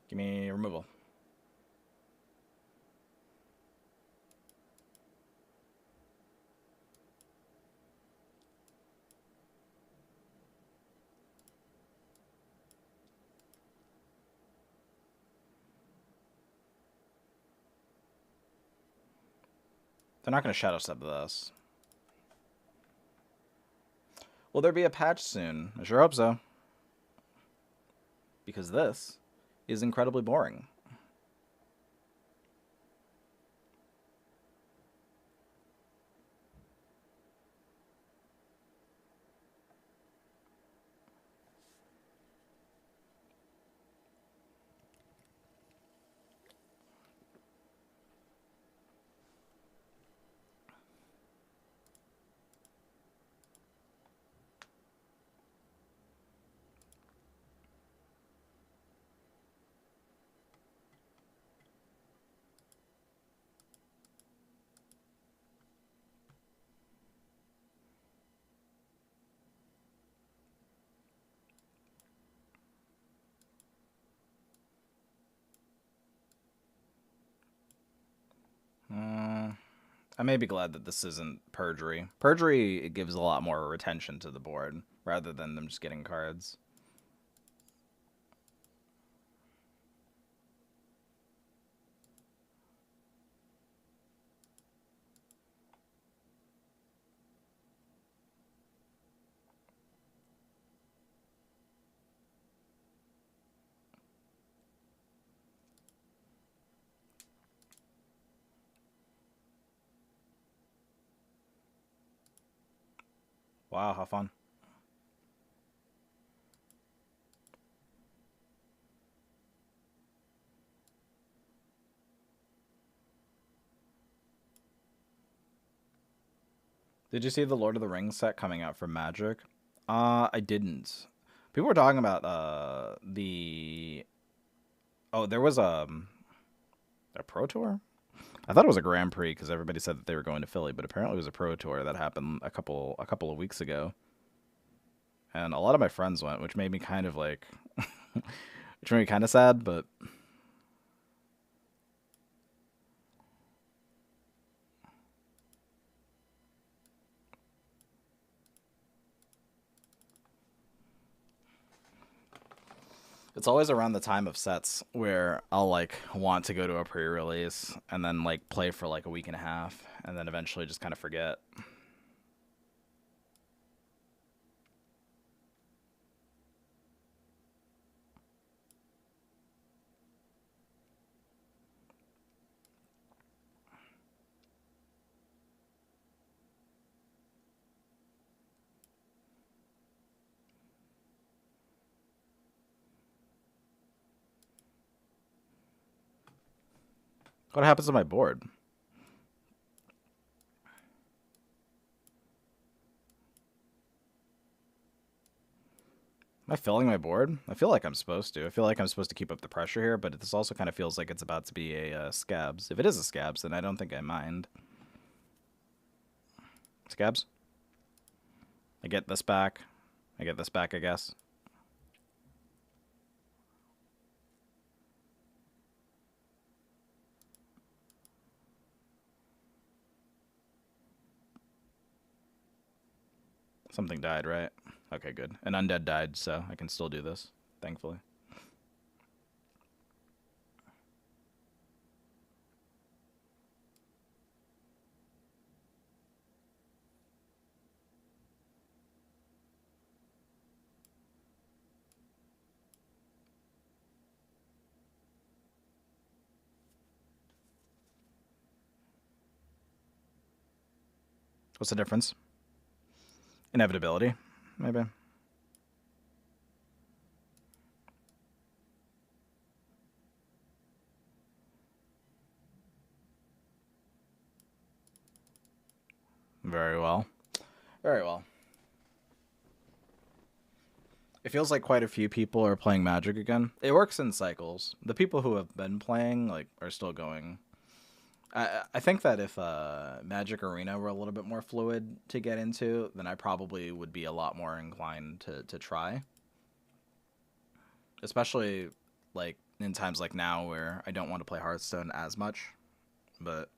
Speaker 1: Give me removal. They're not going to Shadow Step this. Will there be a patch soon? I sure hope so. Because this is incredibly boring. I may be glad that this isn't Perjury. Perjury, it gives a lot more retention to the board, rather than them just getting cards. Wow, how fun. Did you see the Lord of the Rings set coming out for Magic? I didn't. People were talking about the. Oh, there was a Pro Tour. I thought it was a Grand Prix because everybody said that they were going to Philly, but apparently it was a Pro Tour that happened a couple of weeks ago. And a lot of my friends went, which made me kind of like, which made me kind of sad, but it's always around the time of sets where I'll like want to go to a pre-release and then like play for like a week and a half and then eventually just kind of forget. What happens to my board? Am I filling my board? I feel like I'm supposed to. I feel like I'm supposed to keep up the pressure here, but this also kind of feels like it's about to be a Scabs. If it is a Scabs, then I don't think I mind. Scabs? I get this back. I get this back, I guess. Something died, right? Okay, good. An undead died, so I can still do this, thankfully. What's the difference? Inevitability, maybe. Very well. Very well. It feels like quite a few people are playing Magic again. It works in cycles. The people who have been playing like are still going. I think that if Magic Arena were a little bit more fluid to get into, then I probably would be a lot more inclined to try. Especially like in times like now where I don't want to play Hearthstone as much. But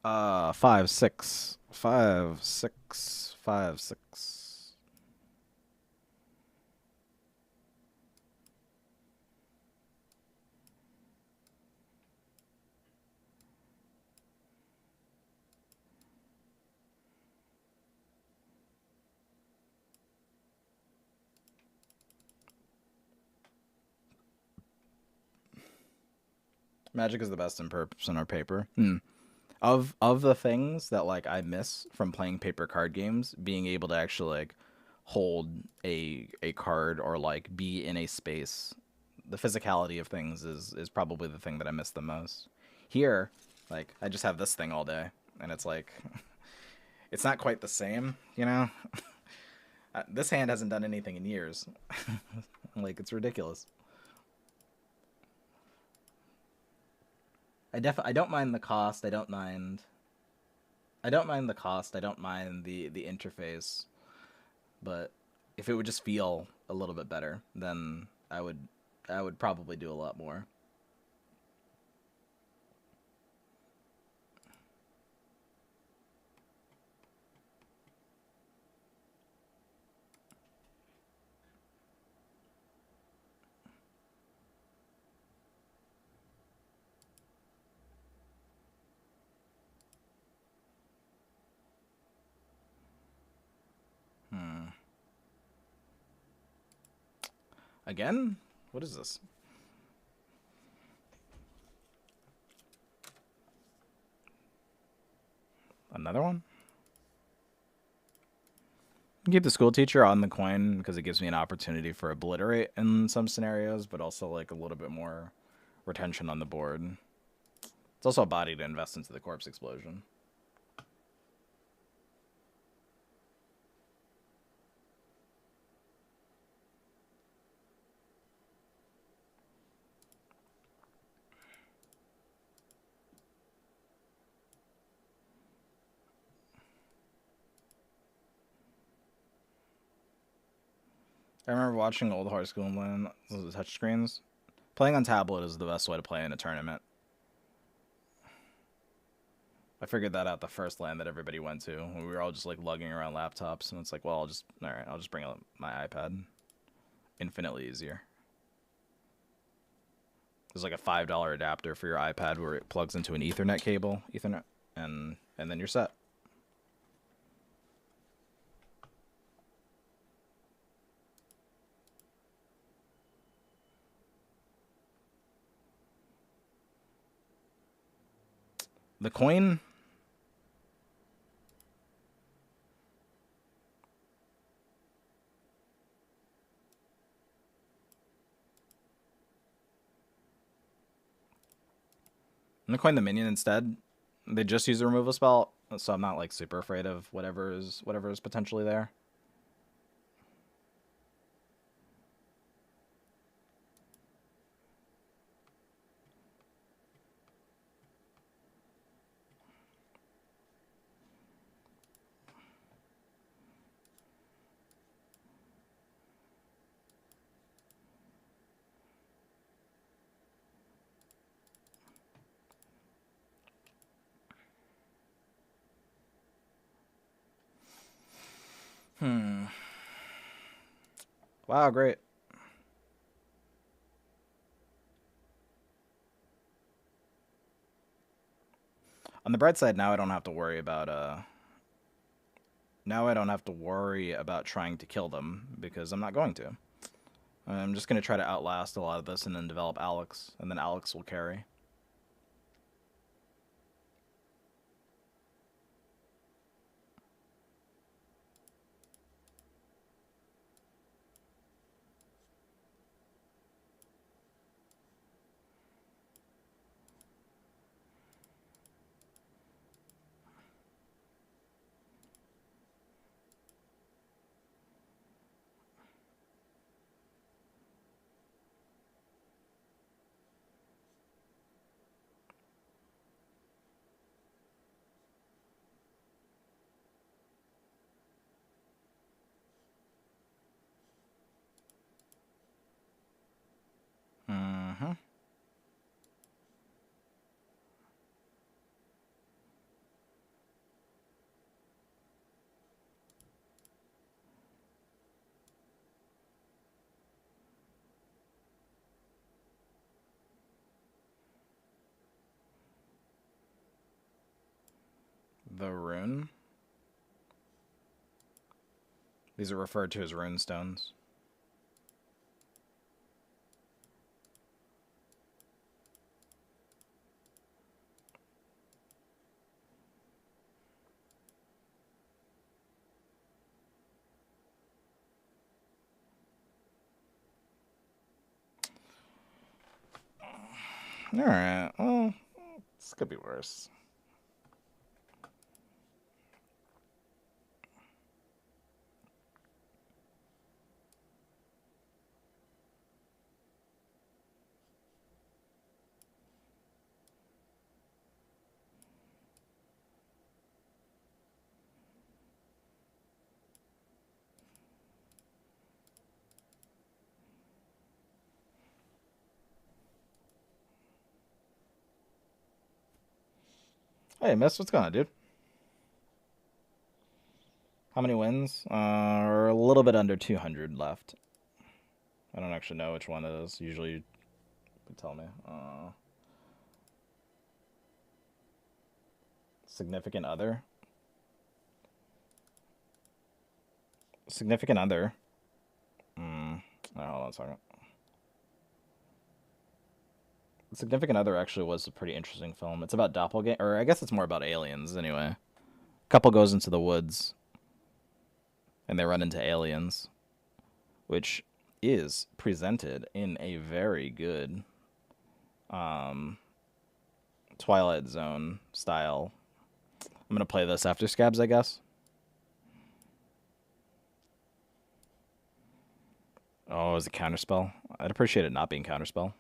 Speaker 1: 5, 6, 5, 6, 5, 6. Magic is the best in person or paper. Of the things that like I miss from playing paper card games, being able to actually like hold a card or like be in a space, the physicality of things is probably the thing that I miss the most. Here, like I just have this thing all day, and it's like it's not quite the same, you know. This hand hasn't done anything in years. Like it's ridiculous. I don't mind the cost. I don't mind the cost. I don't mind the interface, but if it would just feel a little bit better, then I would probably do a lot more. Hmm. Again? What is this? Another one? Keep the school teacher on the coin because it gives me an opportunity for obliterate in some scenarios, but also like a little bit more retention on the board. It's also a body to invest into the corpse explosion. I remember watching old Hard School Land, the touchscreens. Playing on tablet is the best way to play in a tournament. I figured that out the first LAN that everybody went to when we were all just like lugging around laptops, and it's like, well, I'll just bring up my iPad. Infinitely easier. There's like a $5 adapter for your iPad where it plugs into an Ethernet cable, and then you're set. The coin. I'm gonna coin the minion instead. They just use a removal spell, so I'm not like super afraid of whatever is potentially there. Wow, great. On the bright side, now I don't have to worry about trying to kill them because I'm not going to. I'm just gonna try to outlast a lot of this and then develop Alex, and then Alex will carry. Mm-hmm. The rune. These are referred to as rune stones. Alright, well, this could be worse. Hey, Miss, what's going on, dude? How many wins? A little bit under 200 left. I don't actually know which one it is. Usually you could tell me. Significant other? Significant other? Oh, hold on a second. Significant Other actually was a pretty interesting film. It's about doppelganger, or I guess it's more about aliens anyway. Couple goes into the woods and they run into aliens, which is presented in a very good Twilight Zone style. I'm gonna play this after Scabs, I guess. Oh, is it Counterspell? I'd appreciate it not being Counterspell.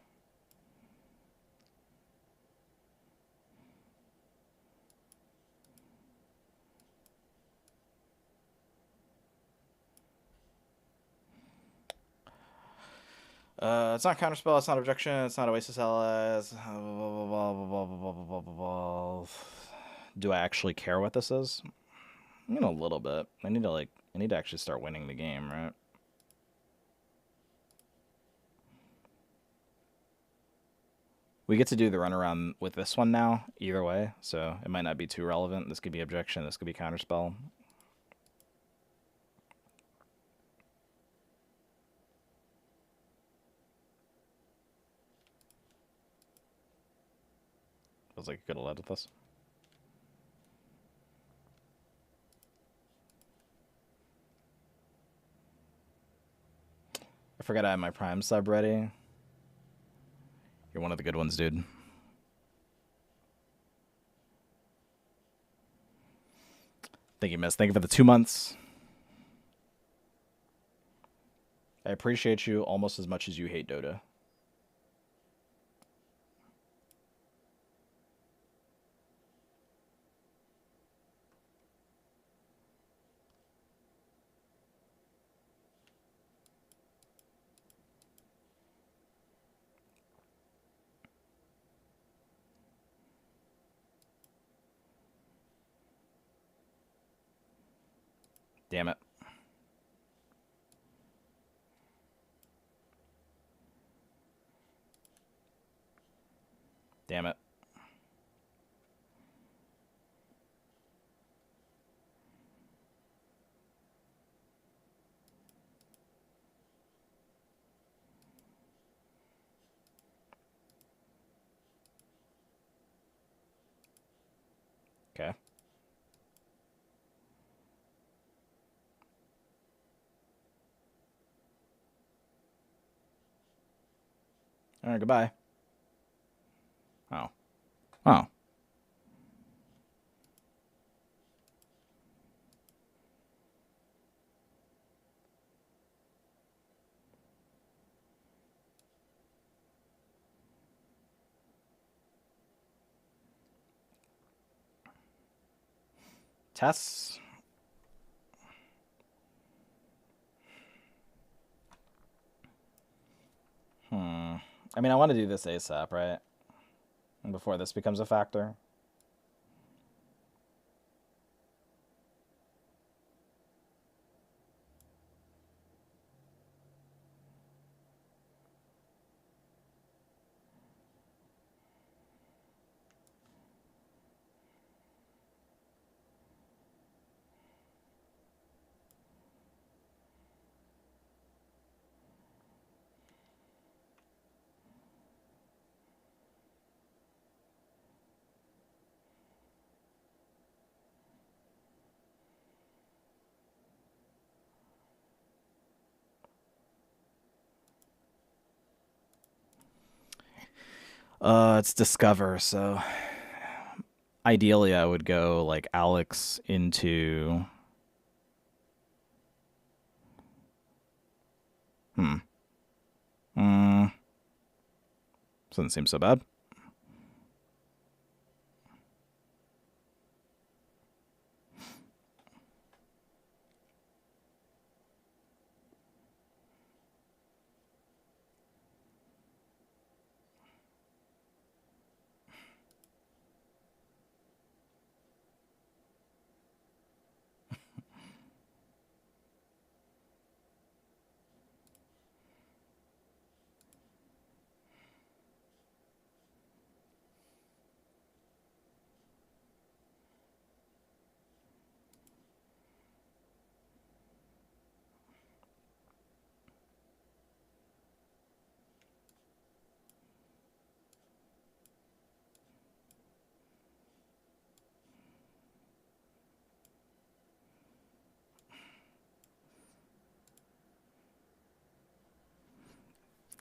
Speaker 1: It's not Counterspell, it's not Objection, it's not Oasis LS. Do I actually care what this is? I mean, a little bit. I need to actually start winning the game, right? We get to do the runaround with this one now, either way, so it might not be too relevant. This could be Objection, this could be Counterspell. Feels like you could have led with this. I forgot I had my Prime sub ready. You're one of the good ones, dude. Thank you, Miss. Thank you for the 2 months. I appreciate you almost as much as you hate Dota. Damn it. Damn it. Okay. All right, goodbye. Oh. Oh. Tests. I mean, I want to do this ASAP, right? Before this becomes a factor. It's Discover, so ideally I would go like Alex into Hmm. Doesn't seem so bad.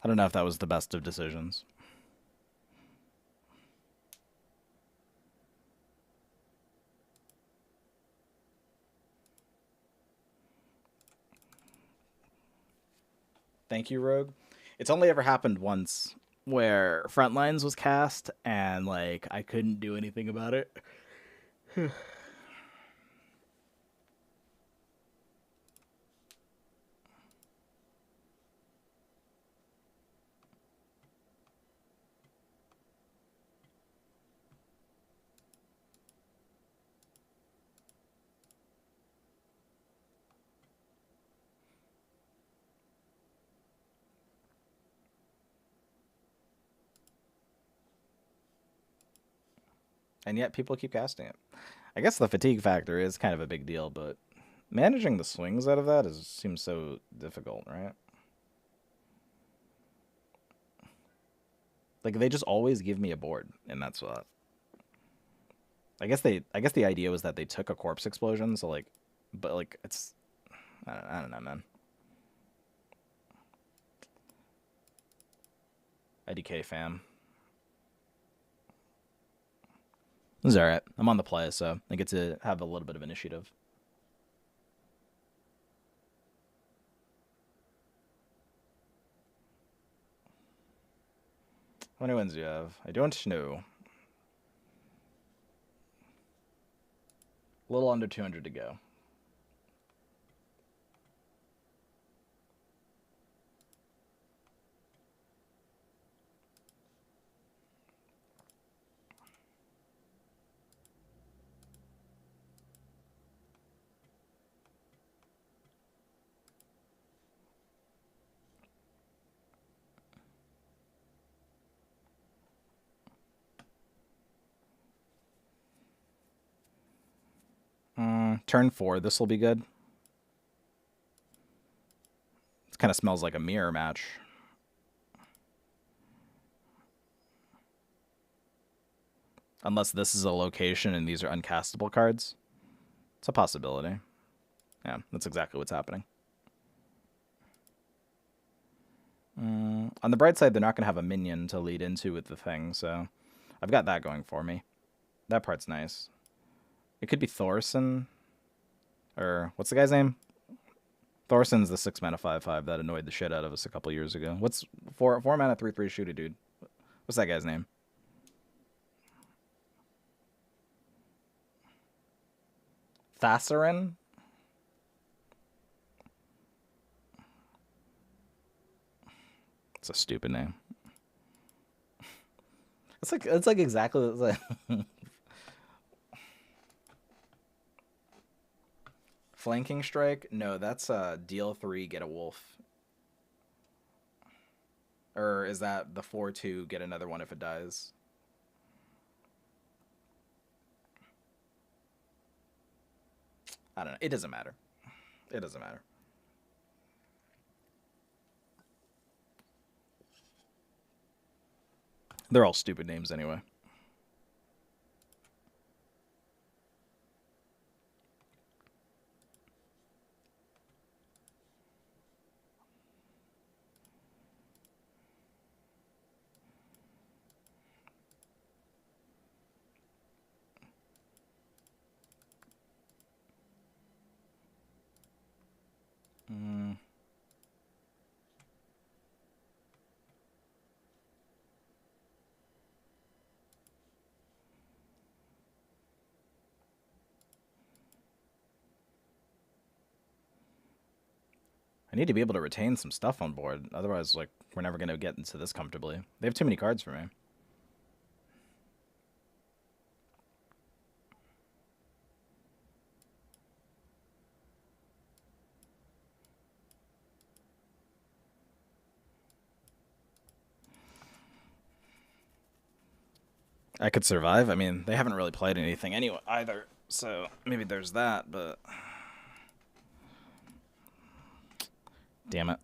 Speaker 1: I don't know if that was the best of decisions. Thank you, Rogue. It's only ever happened once where Frontlines was cast and like I couldn't do anything about it. And yet people keep casting it. I guess the fatigue factor is kind of a big deal, but managing the swings out of that seems so difficult, right? Like they just always give me a board in that spot. I guess the idea was that they took a corpse explosion, so like, but like it's I don't know, man. IDK fam. It's alright. I'm on the play, so I get to have a little bit of initiative. How many wins do you have? I don't know. A little under 200 to go. Turn 4, this will be good. It kind of smells like a mirror match. Unless this is a location and these are uncastable cards. It's a possibility. Yeah, that's exactly what's happening. On the bright side, they're not going to have a minion to lead into with the thing, so I've got that going for me. That part's nice. It could be Thorson. Or, what's the guy's name? Thorson's the 6-mana 5/5 that annoyed the shit out of us a couple years ago. What's 4-mana 3/3 shooter dude? What's that guy's name? Thassarin? It's a stupid name. It's like exactly like Flanking Strike? No, that's deal 3, get a wolf. Or is that the 4/2, get another one if it dies? I don't know. It doesn't matter. It doesn't matter. They're all stupid names anyway. I need to be able to retain some stuff on board. Otherwise, like, we're never going to get into this comfortably. They have too many cards for me. I could survive. I mean, they haven't really played anything anyway either. So maybe there's that, but... Damn it.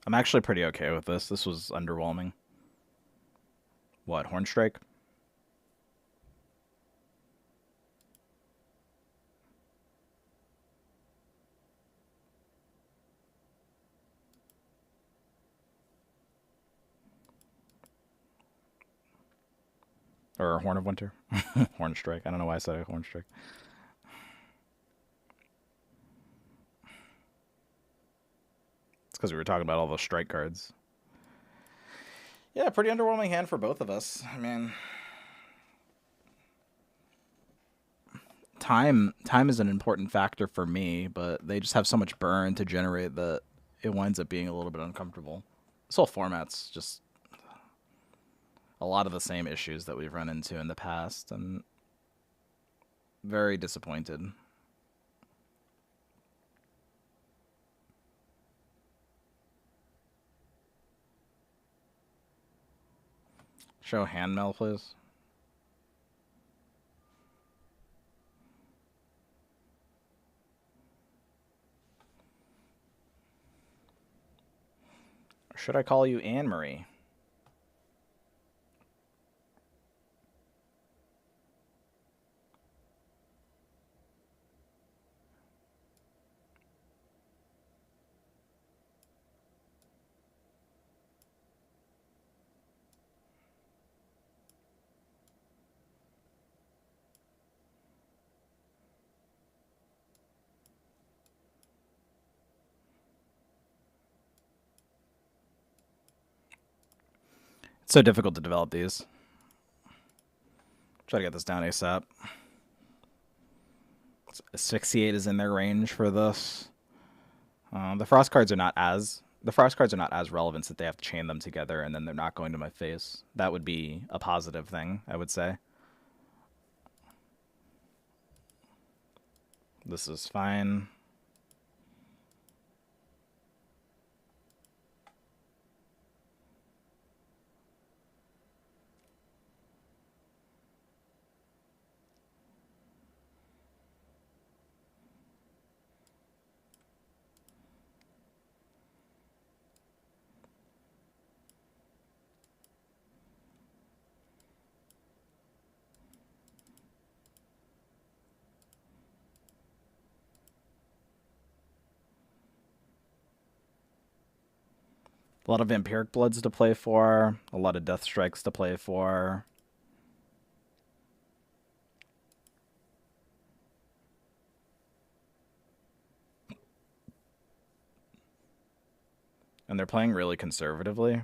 Speaker 1: I'm actually pretty okay with this. This was underwhelming. What, Hornstrike? Or Horn of Winter? Hornstrike. I don't know why I said Hornstrike. It's because we were talking about all those strike cards. Yeah, pretty underwhelming hand for both of us. I mean... Time is an important factor for me, but they just have so much burn to generate that it winds up being a little bit uncomfortable. This whole format's just a lot of the same issues that we've run into in the past, and very disappointed. Show hand mail, please. Or should I call you Anne-Marie? It's so difficult to develop these. Try to get this down ASAP. Asphyxiate is in their range for this. The frost cards are not as relevant that they have to chain them together and then they're not going to my face. That would be a positive thing, I would say. This is fine. A lot of Vampiric Bloods to play for. A lot of Death Strikes to play for. And they're playing really conservatively.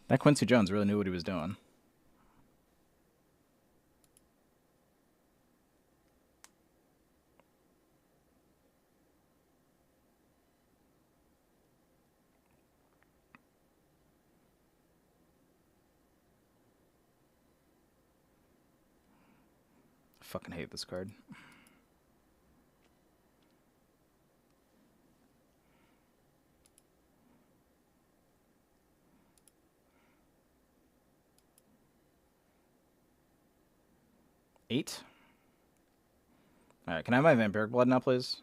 Speaker 1: That Quincy Jones really knew what he was doing. I fucking hate this card. Eight. Alright, can I have my Vampiric Blood now, please?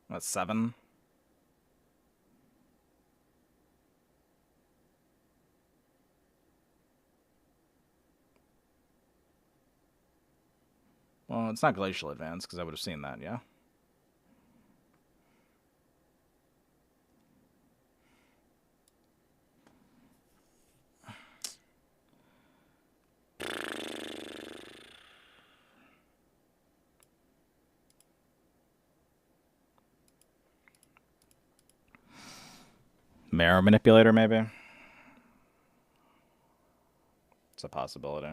Speaker 1: That's 7. Well, it's not Glacial Advance, because I would have seen that, yeah? Marrow Manipulator, maybe? It's a possibility.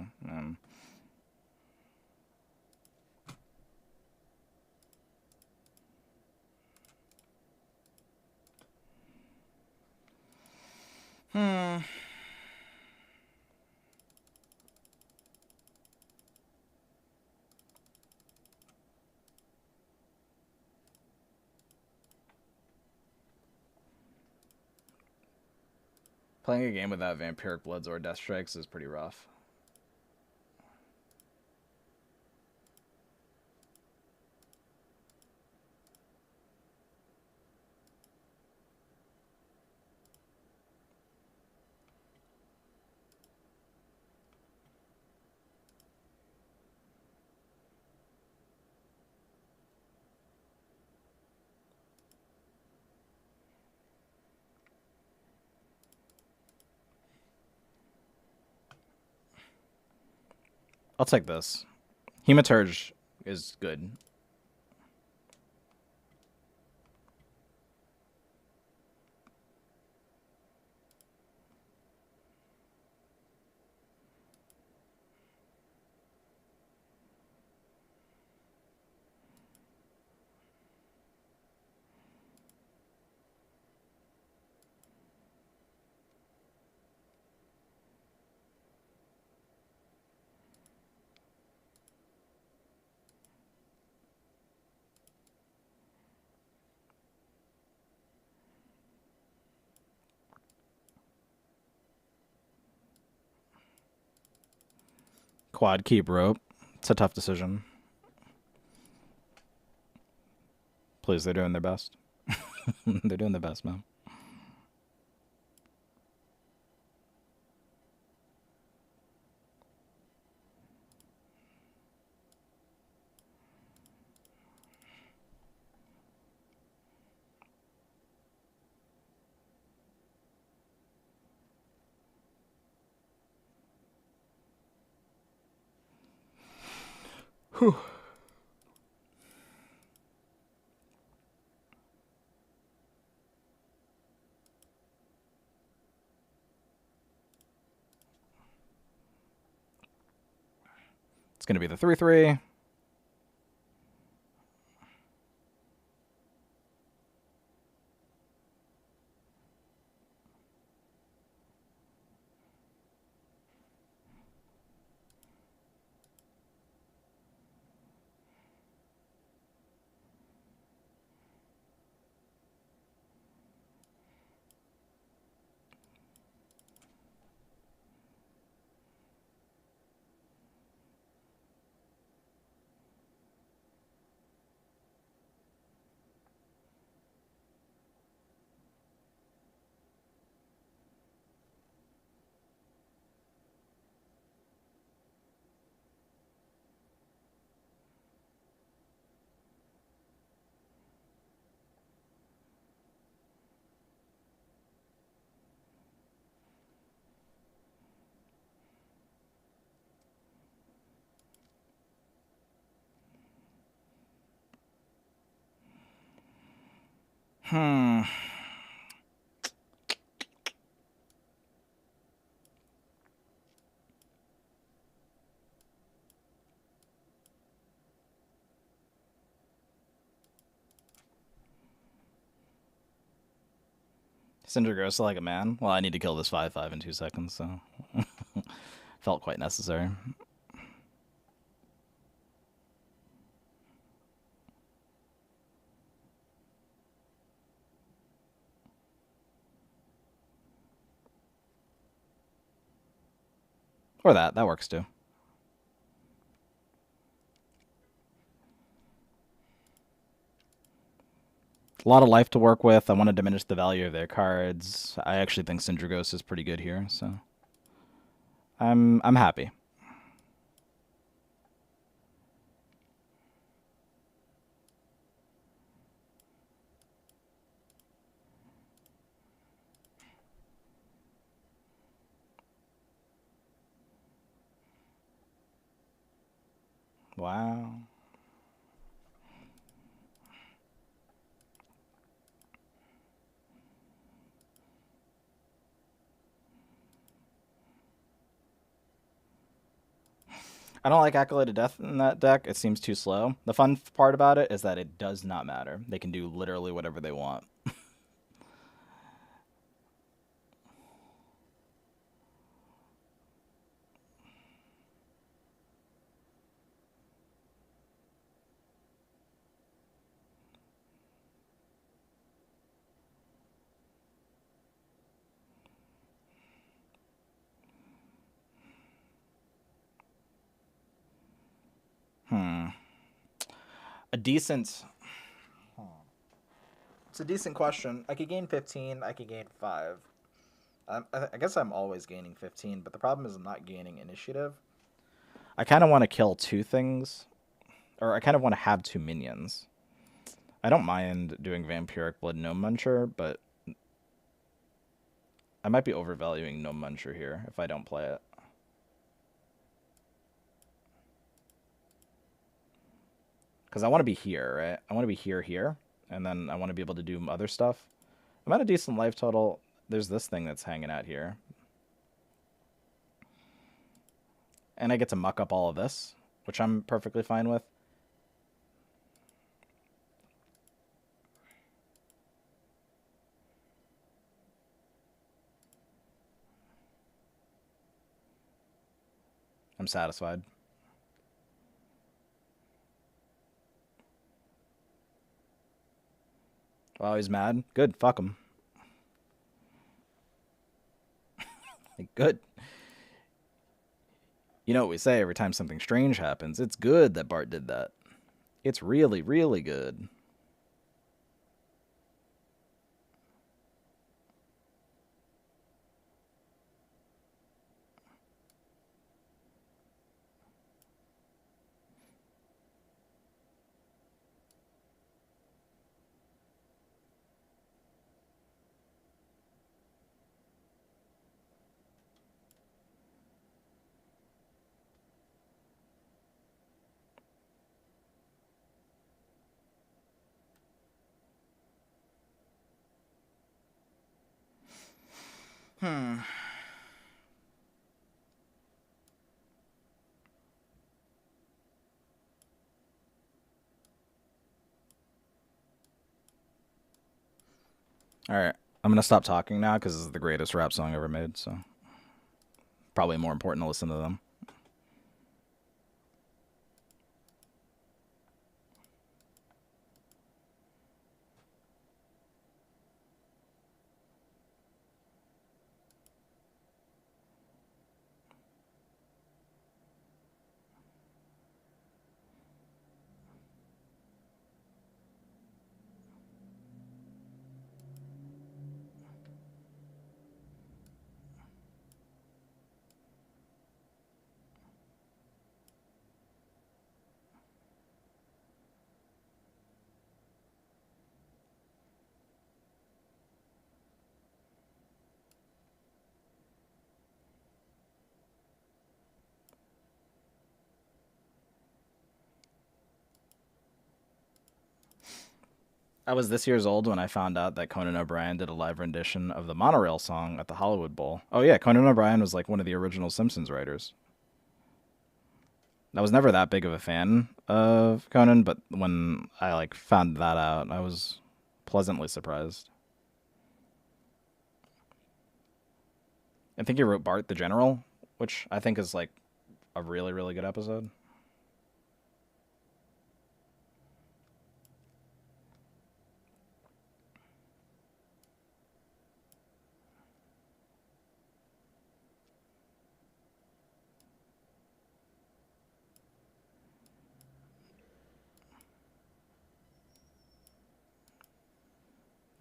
Speaker 1: Playing a game without Vampiric Bloods or Death Strikes is pretty rough. I'll take this. Hematurge is good. quad keep rope. It's a tough decision. Please, they're doing their best. They're doing their best, man. Whew. It's going to be the 3-3. Cinder grows like a man. Well, I need to kill this 5-5 in 2 seconds, so felt quite necessary. Or that. That works too. A lot of life to work with. I want to diminish the value of their cards. I actually think Syndragos is pretty good here, so I'm happy. Wow. I don't like Acolyte of Death in that deck. It seems too slow. The fun part about it is that it does not matter. They can do literally whatever they want. A decent... It's a decent question. I could gain 15. I could gain 5. I guess I'm always gaining 15, but the problem is I'm not gaining initiative. I kind of want to kill 2 things. Or I kind of want to have 2 minions. I don't mind doing Vampiric Blood Gnome Muncher, but I might be overvaluing Gnome Muncher here if I don't play it. Because I want to be here, right? I want to be here, and then I want to be able to do other stuff. I'm at a decent life total. There's this thing that's hanging out here. And I get to muck up all of this, which I'm perfectly fine with. I'm satisfied. Oh, he's mad? Good, fuck him. Good. You know what we say every time something strange happens? It's good that Bart did that. It's really, really good. Hmm. All right. I'm going to stop talking now because this is the greatest rap song ever made, so probably more important to listen to them. I was this year's old when I found out that Conan O'Brien did a live rendition of the Monorail song at the Hollywood Bowl. Oh yeah, Conan O'Brien was like one of the original Simpsons writers. I was never that big of a fan of Conan, but when I like found that out, I was pleasantly surprised. I think he wrote Bart the General, which I think is like a really, really good episode.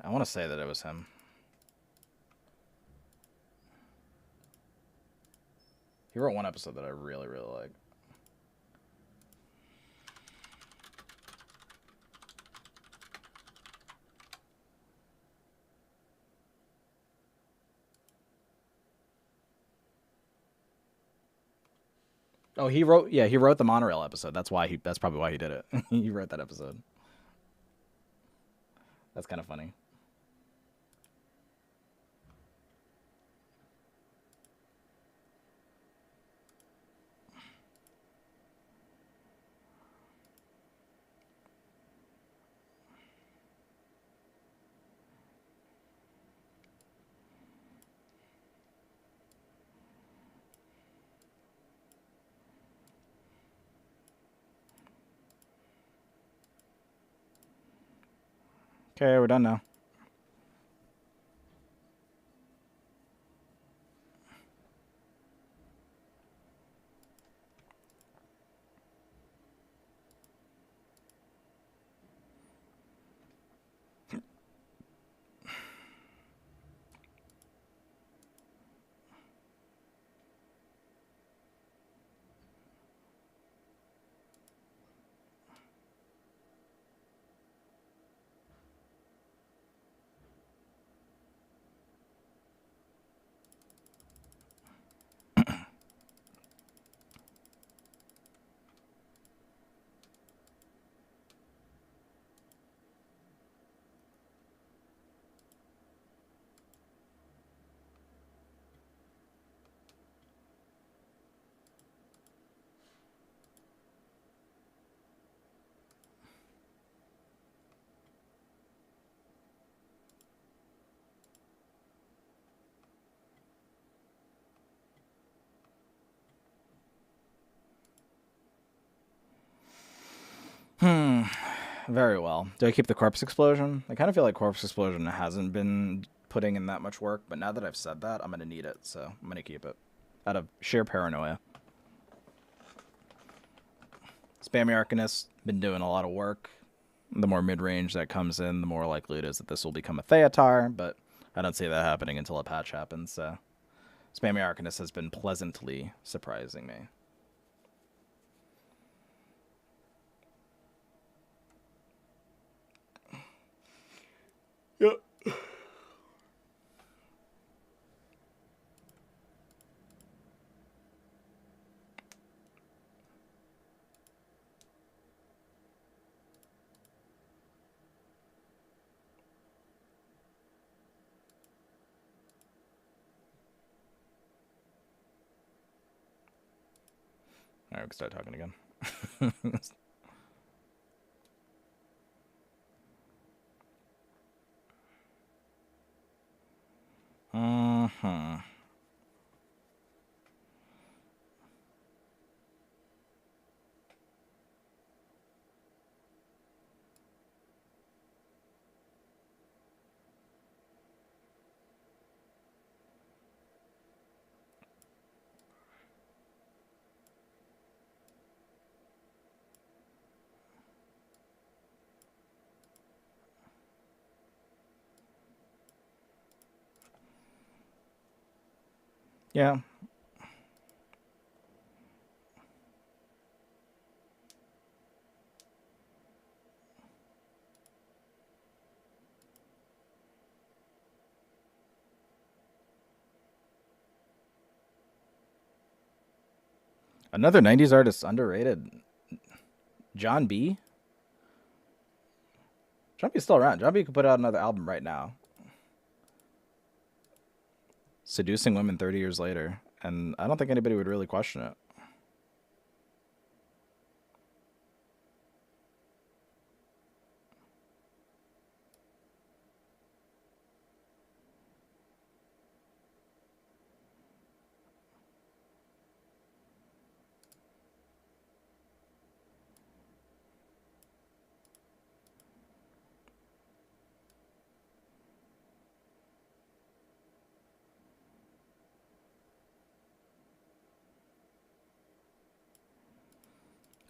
Speaker 1: I want to say that it was him. He wrote one episode that I really, really like. Oh, he wrote. Yeah, he wrote the monorail episode. That's why he. That's probably why he did it. He wrote that episode. That's kind of funny. Okay, we're done now. Hmm. Very well. Do I keep the corpse explosion? I kind of feel like corpse explosion hasn't been putting in that much work, but now that I've said that, I'm gonna need it, so I'm gonna keep it out of sheer paranoia. Spammy Arcanist, been doing a lot of work. The more mid-range that comes in, the more likely it is that this will become a Theatar, but I don't see that happening until a patch happens, so Spammy Arcanist has been pleasantly surprising me. Yep. Alright, we can start talking again. Uh-huh. Yeah. Another 90s artist underrated. John B. John B's still around. John B could put out another album right now. Seducing women 30 years later. And I don't think anybody would really question it.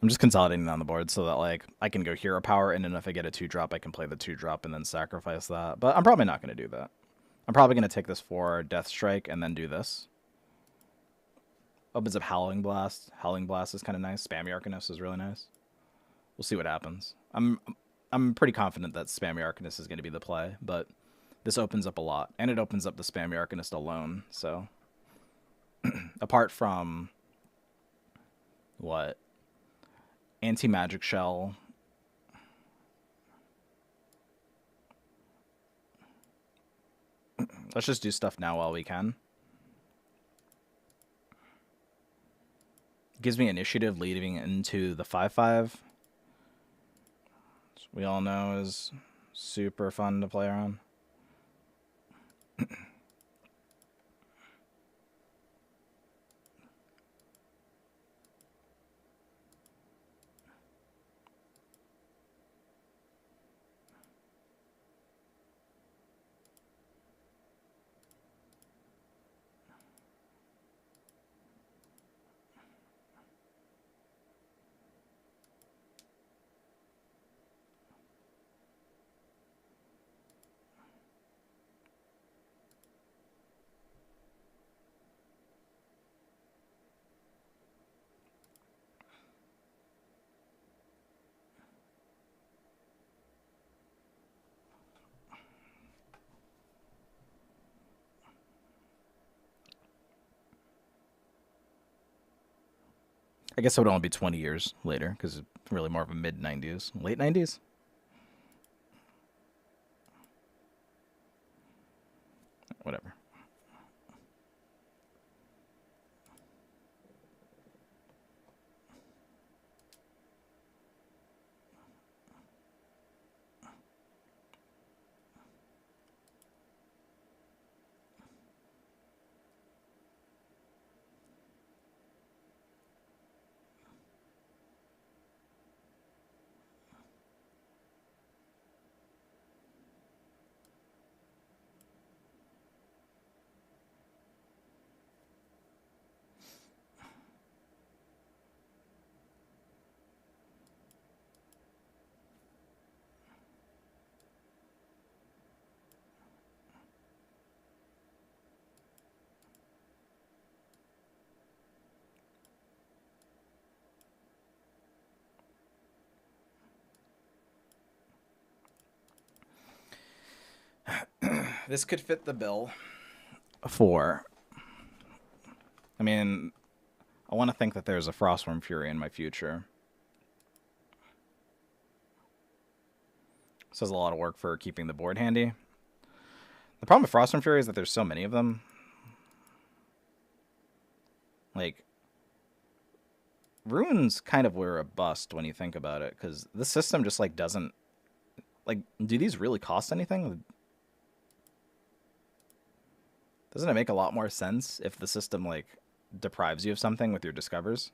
Speaker 1: I'm just consolidating on the board so that like I can go hero power, and then if I get a 2-drop, I can play the 2-drop and then sacrifice that. But I'm probably not going to do that. I'm probably going to take this for Death Strike and then do this. Opens up Howling Blast. Howling Blast is kind of nice. Spammy Arcanist is really nice. We'll see what happens. I'm pretty confident that Spammy Arcanist is going to be the play, but this opens up a lot, and it opens up the Spammy Arcanist alone. So apart from what? Anti-Magic Shell. Let's just do stuff now while we can. Gives me initiative leading into the 5/5. We all know is super fun to play around. I guess it would only be 20 years later, because it's really more of a mid-90s. Late 90s? Whatever. This could fit the bill for. I mean, I want to think that there's a Frostworm Fury in my future. This is a lot of work for keeping the board handy. The problem with Frostworm Fury is that there's so many of them. Like, runes kind of were a bust when you think about it, because this system just, like, doesn't... Like, do these really cost anything? Doesn't it make a lot more sense if the system, like, deprives you of something with your discovers?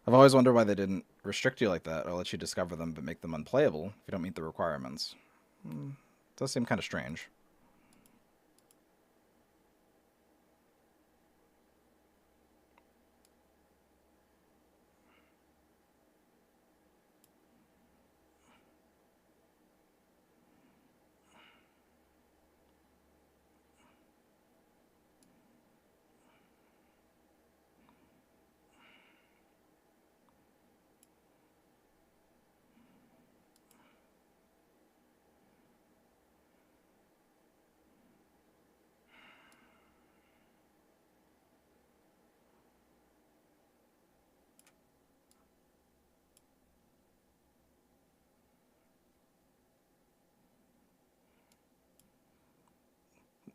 Speaker 1: I've always wondered why they didn't restrict you like that, or let you discover them but make them unplayable if you don't meet the requirements. Does seem kind of strange.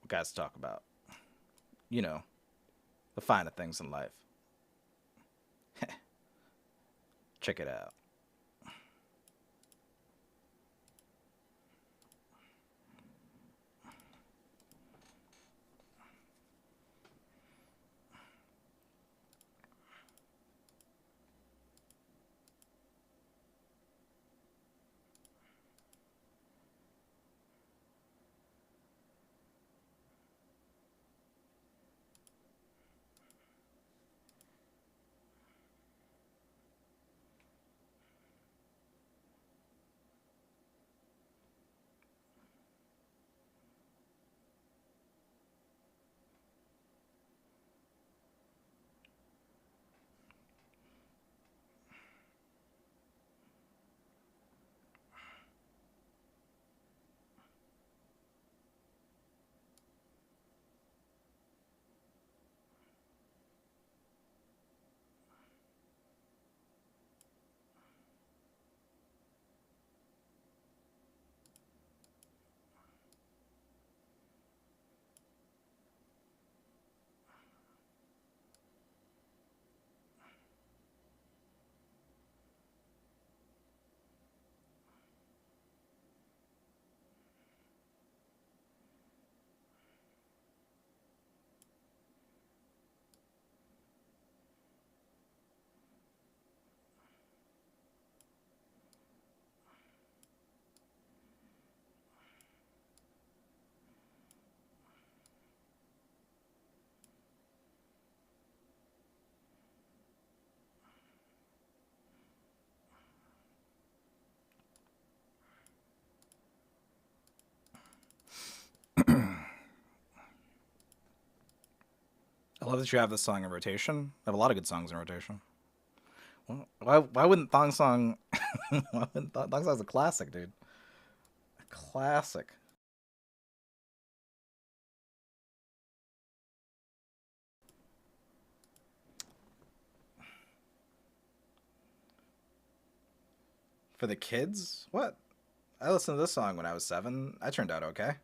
Speaker 1: What guys to talk about? You know, the finer things in life. Check it out.
Speaker 2: love that you have this song in rotation. I have a lot of good songs in rotation. Well, why wouldn't Thong Song? Why wouldn't Thong Song's a classic, dude? A classic. For the kids? What? I listened to this song when I was 7. I turned out okay.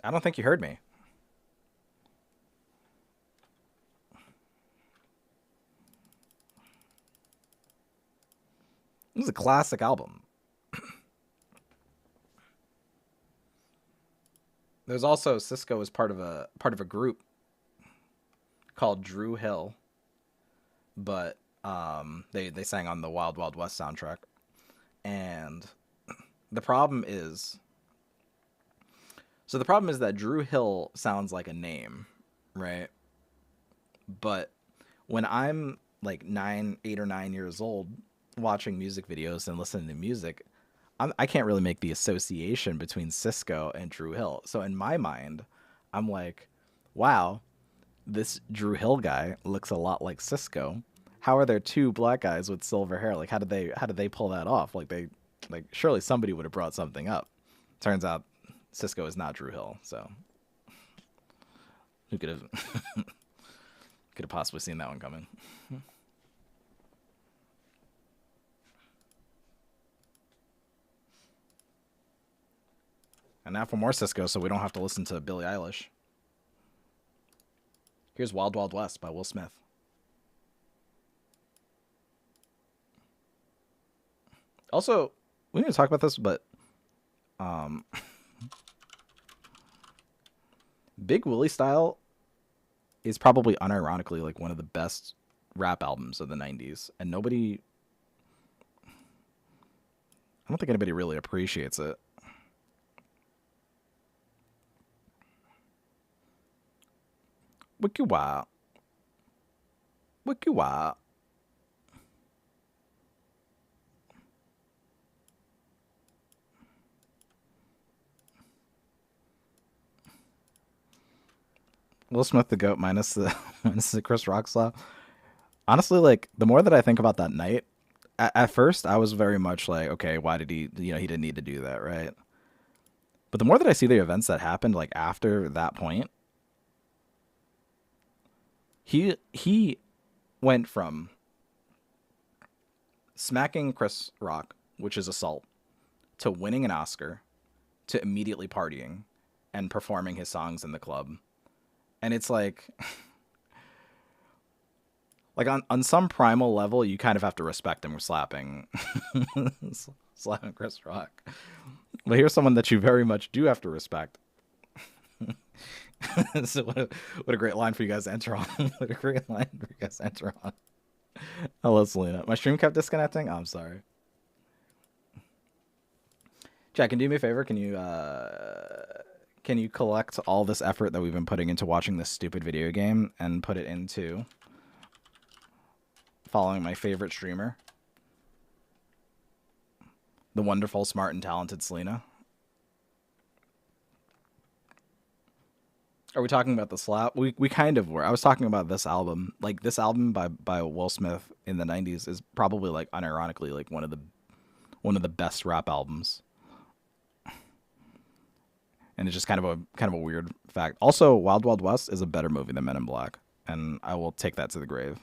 Speaker 2: I don't think you heard me. This is a classic album. There's also Cisco as part of a group called Drew Hill, but they sang on the Wild Wild West soundtrack, and the problem is the problem is that Drew Hill sounds like a name, right? But when I'm like 8 or 9 years old, watching music videos and listening to music, I can't really make the association between Cisco and Drew Hill. So in my mind, I'm like, wow, this Drew Hill guy looks a lot like Cisco. How are there two black guys with silver hair? Like how did they pull that off? Like surely somebody would have brought something up. Turns out Cisco is not Drew Hill, so who could have could have possibly seen that one coming? And now for more Cisco, so we don't have to listen to Billie Eilish. Here's Wild Wild West by Will Smith. Also, we need to talk about this, but um, Big Willie Style is probably unironically like one of the best rap albums of the 90s, and I don't think anybody really appreciates it. Wiki wow. Wiki wow. Will Smith the GOAT minus the minus the Chris Rock slap. Honestly, like the more that I think about that night, at first I was very much like, okay, why did he? He didn't need to do that, right? But the more that I see the events that happened, like after that point, he went from smacking Chris Rock, which is assault, to winning an Oscar, to immediately partying and performing his songs in the club. And it's like on some primal level, you kind of have to respect him for slapping slapping Chris Rock. But here's someone that you very much do have to respect. So what a great line for you guys to enter on. What a great line for you guys to enter on. Hello, Selena. My stream kept disconnecting. Oh, I'm sorry. Jack, can you do me a favor? Can you collect all this effort that we've been putting into watching this stupid video game and put it into following my favorite streamer, the wonderful, smart, and talented Selena? Are we talking about the slap? We kind of were. I was talking about this album. Like this album by Will Smith in the 90s is probably like unironically like one of the best rap albums. And it's just kind of a weird fact. Also, Wild Wild West is a better movie than Men in Black, and I will take that to the grave.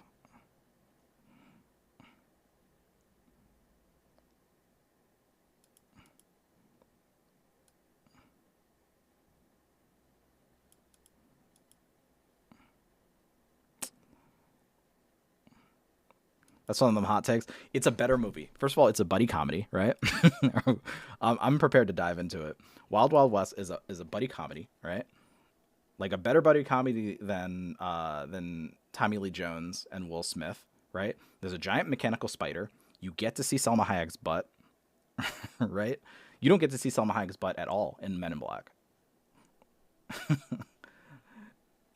Speaker 2: That's one of them hot takes. It's a better movie. First of all, it's a buddy comedy, right? I'm prepared to dive into it. Wild Wild West is a buddy comedy, right? Like a better buddy comedy than Tommy Lee Jones and Will Smith, right? There's a giant mechanical spider. You get to see Selma Hayek's butt, right? You don't get to see Selma Hayek's butt at all in Men in Black.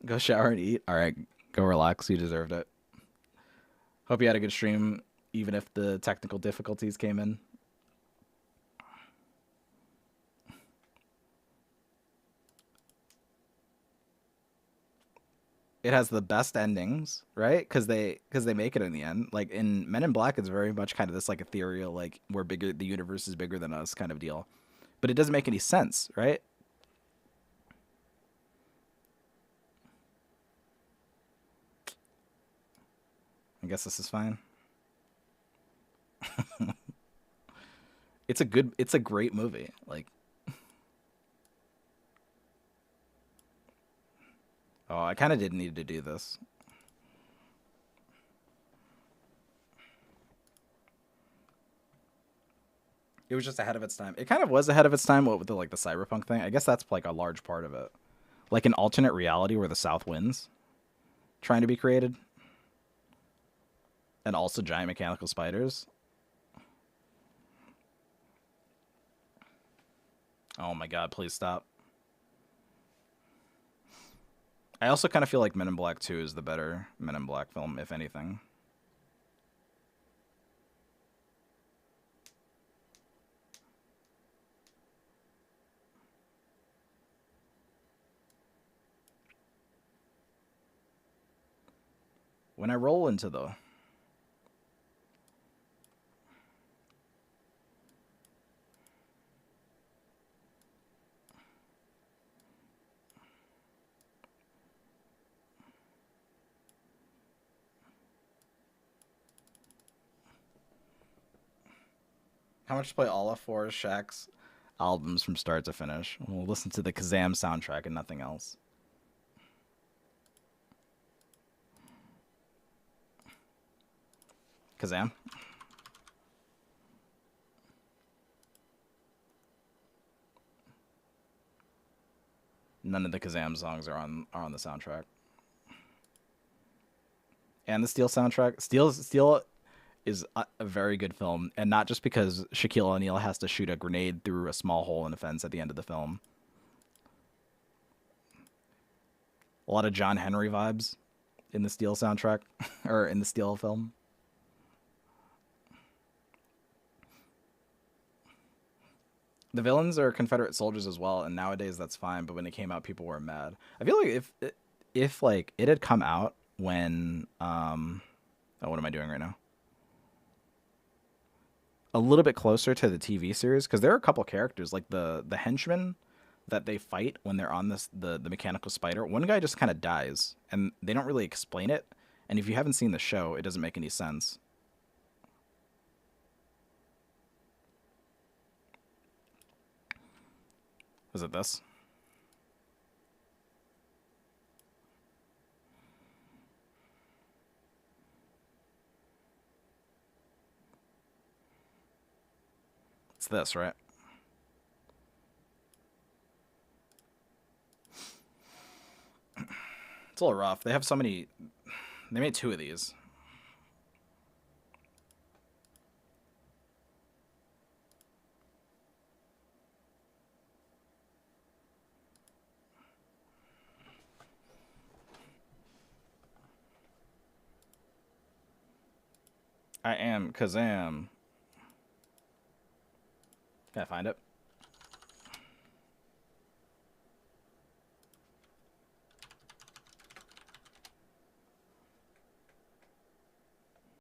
Speaker 2: Go shower and eat. All right, go relax. You deserved it. Hope you had a good stream, even if the technical difficulties came in. It has the best endings, right? Because they make it in the end. Like in Men in Black, it's very much kind of this like ethereal, like we're bigger, the universe is bigger than us kind of deal. But it doesn't make any sense, right? I guess this is fine. It's a great movie. Like, oh, I kind of did need to do this. It was just ahead of its time. It kind of was ahead of its time. What with the like the cyberpunk thing? I guess that's like a large part of it. Like an alternate reality where the South wins, trying to be created, and also giant mechanical spiders. Oh my god! Please stop. I also kind of feel like Men in Black 2 is the better Men in Black film, if anything. When I roll into the... How much to play all of Forrest Shaq's albums from start to finish? We'll listen to the Kazam soundtrack and nothing else. Kazam? None of the Kazam songs are on the soundtrack. And the Steel soundtrack. Steel is a very good film, and not just because Shaquille O'Neal has to shoot a grenade through a small hole in a fence at the end of the film. A lot of John Henry vibes in the Steel soundtrack, or in the Steel film. The villains are Confederate soldiers as well, and nowadays that's fine. But when it came out, people were mad. I feel like if like it had come out when oh, what am I doing right now? A little bit closer to the TV series, because there are a couple characters like the henchmen that they fight when they're on the mechanical spider. One guy just kind of dies, and they don't really explain it. And if you haven't seen the show, it doesn't make any sense. Was it this? It's this, right? It's a little rough. They have so many... They made 2 of these. I am Kazam. Can I find it?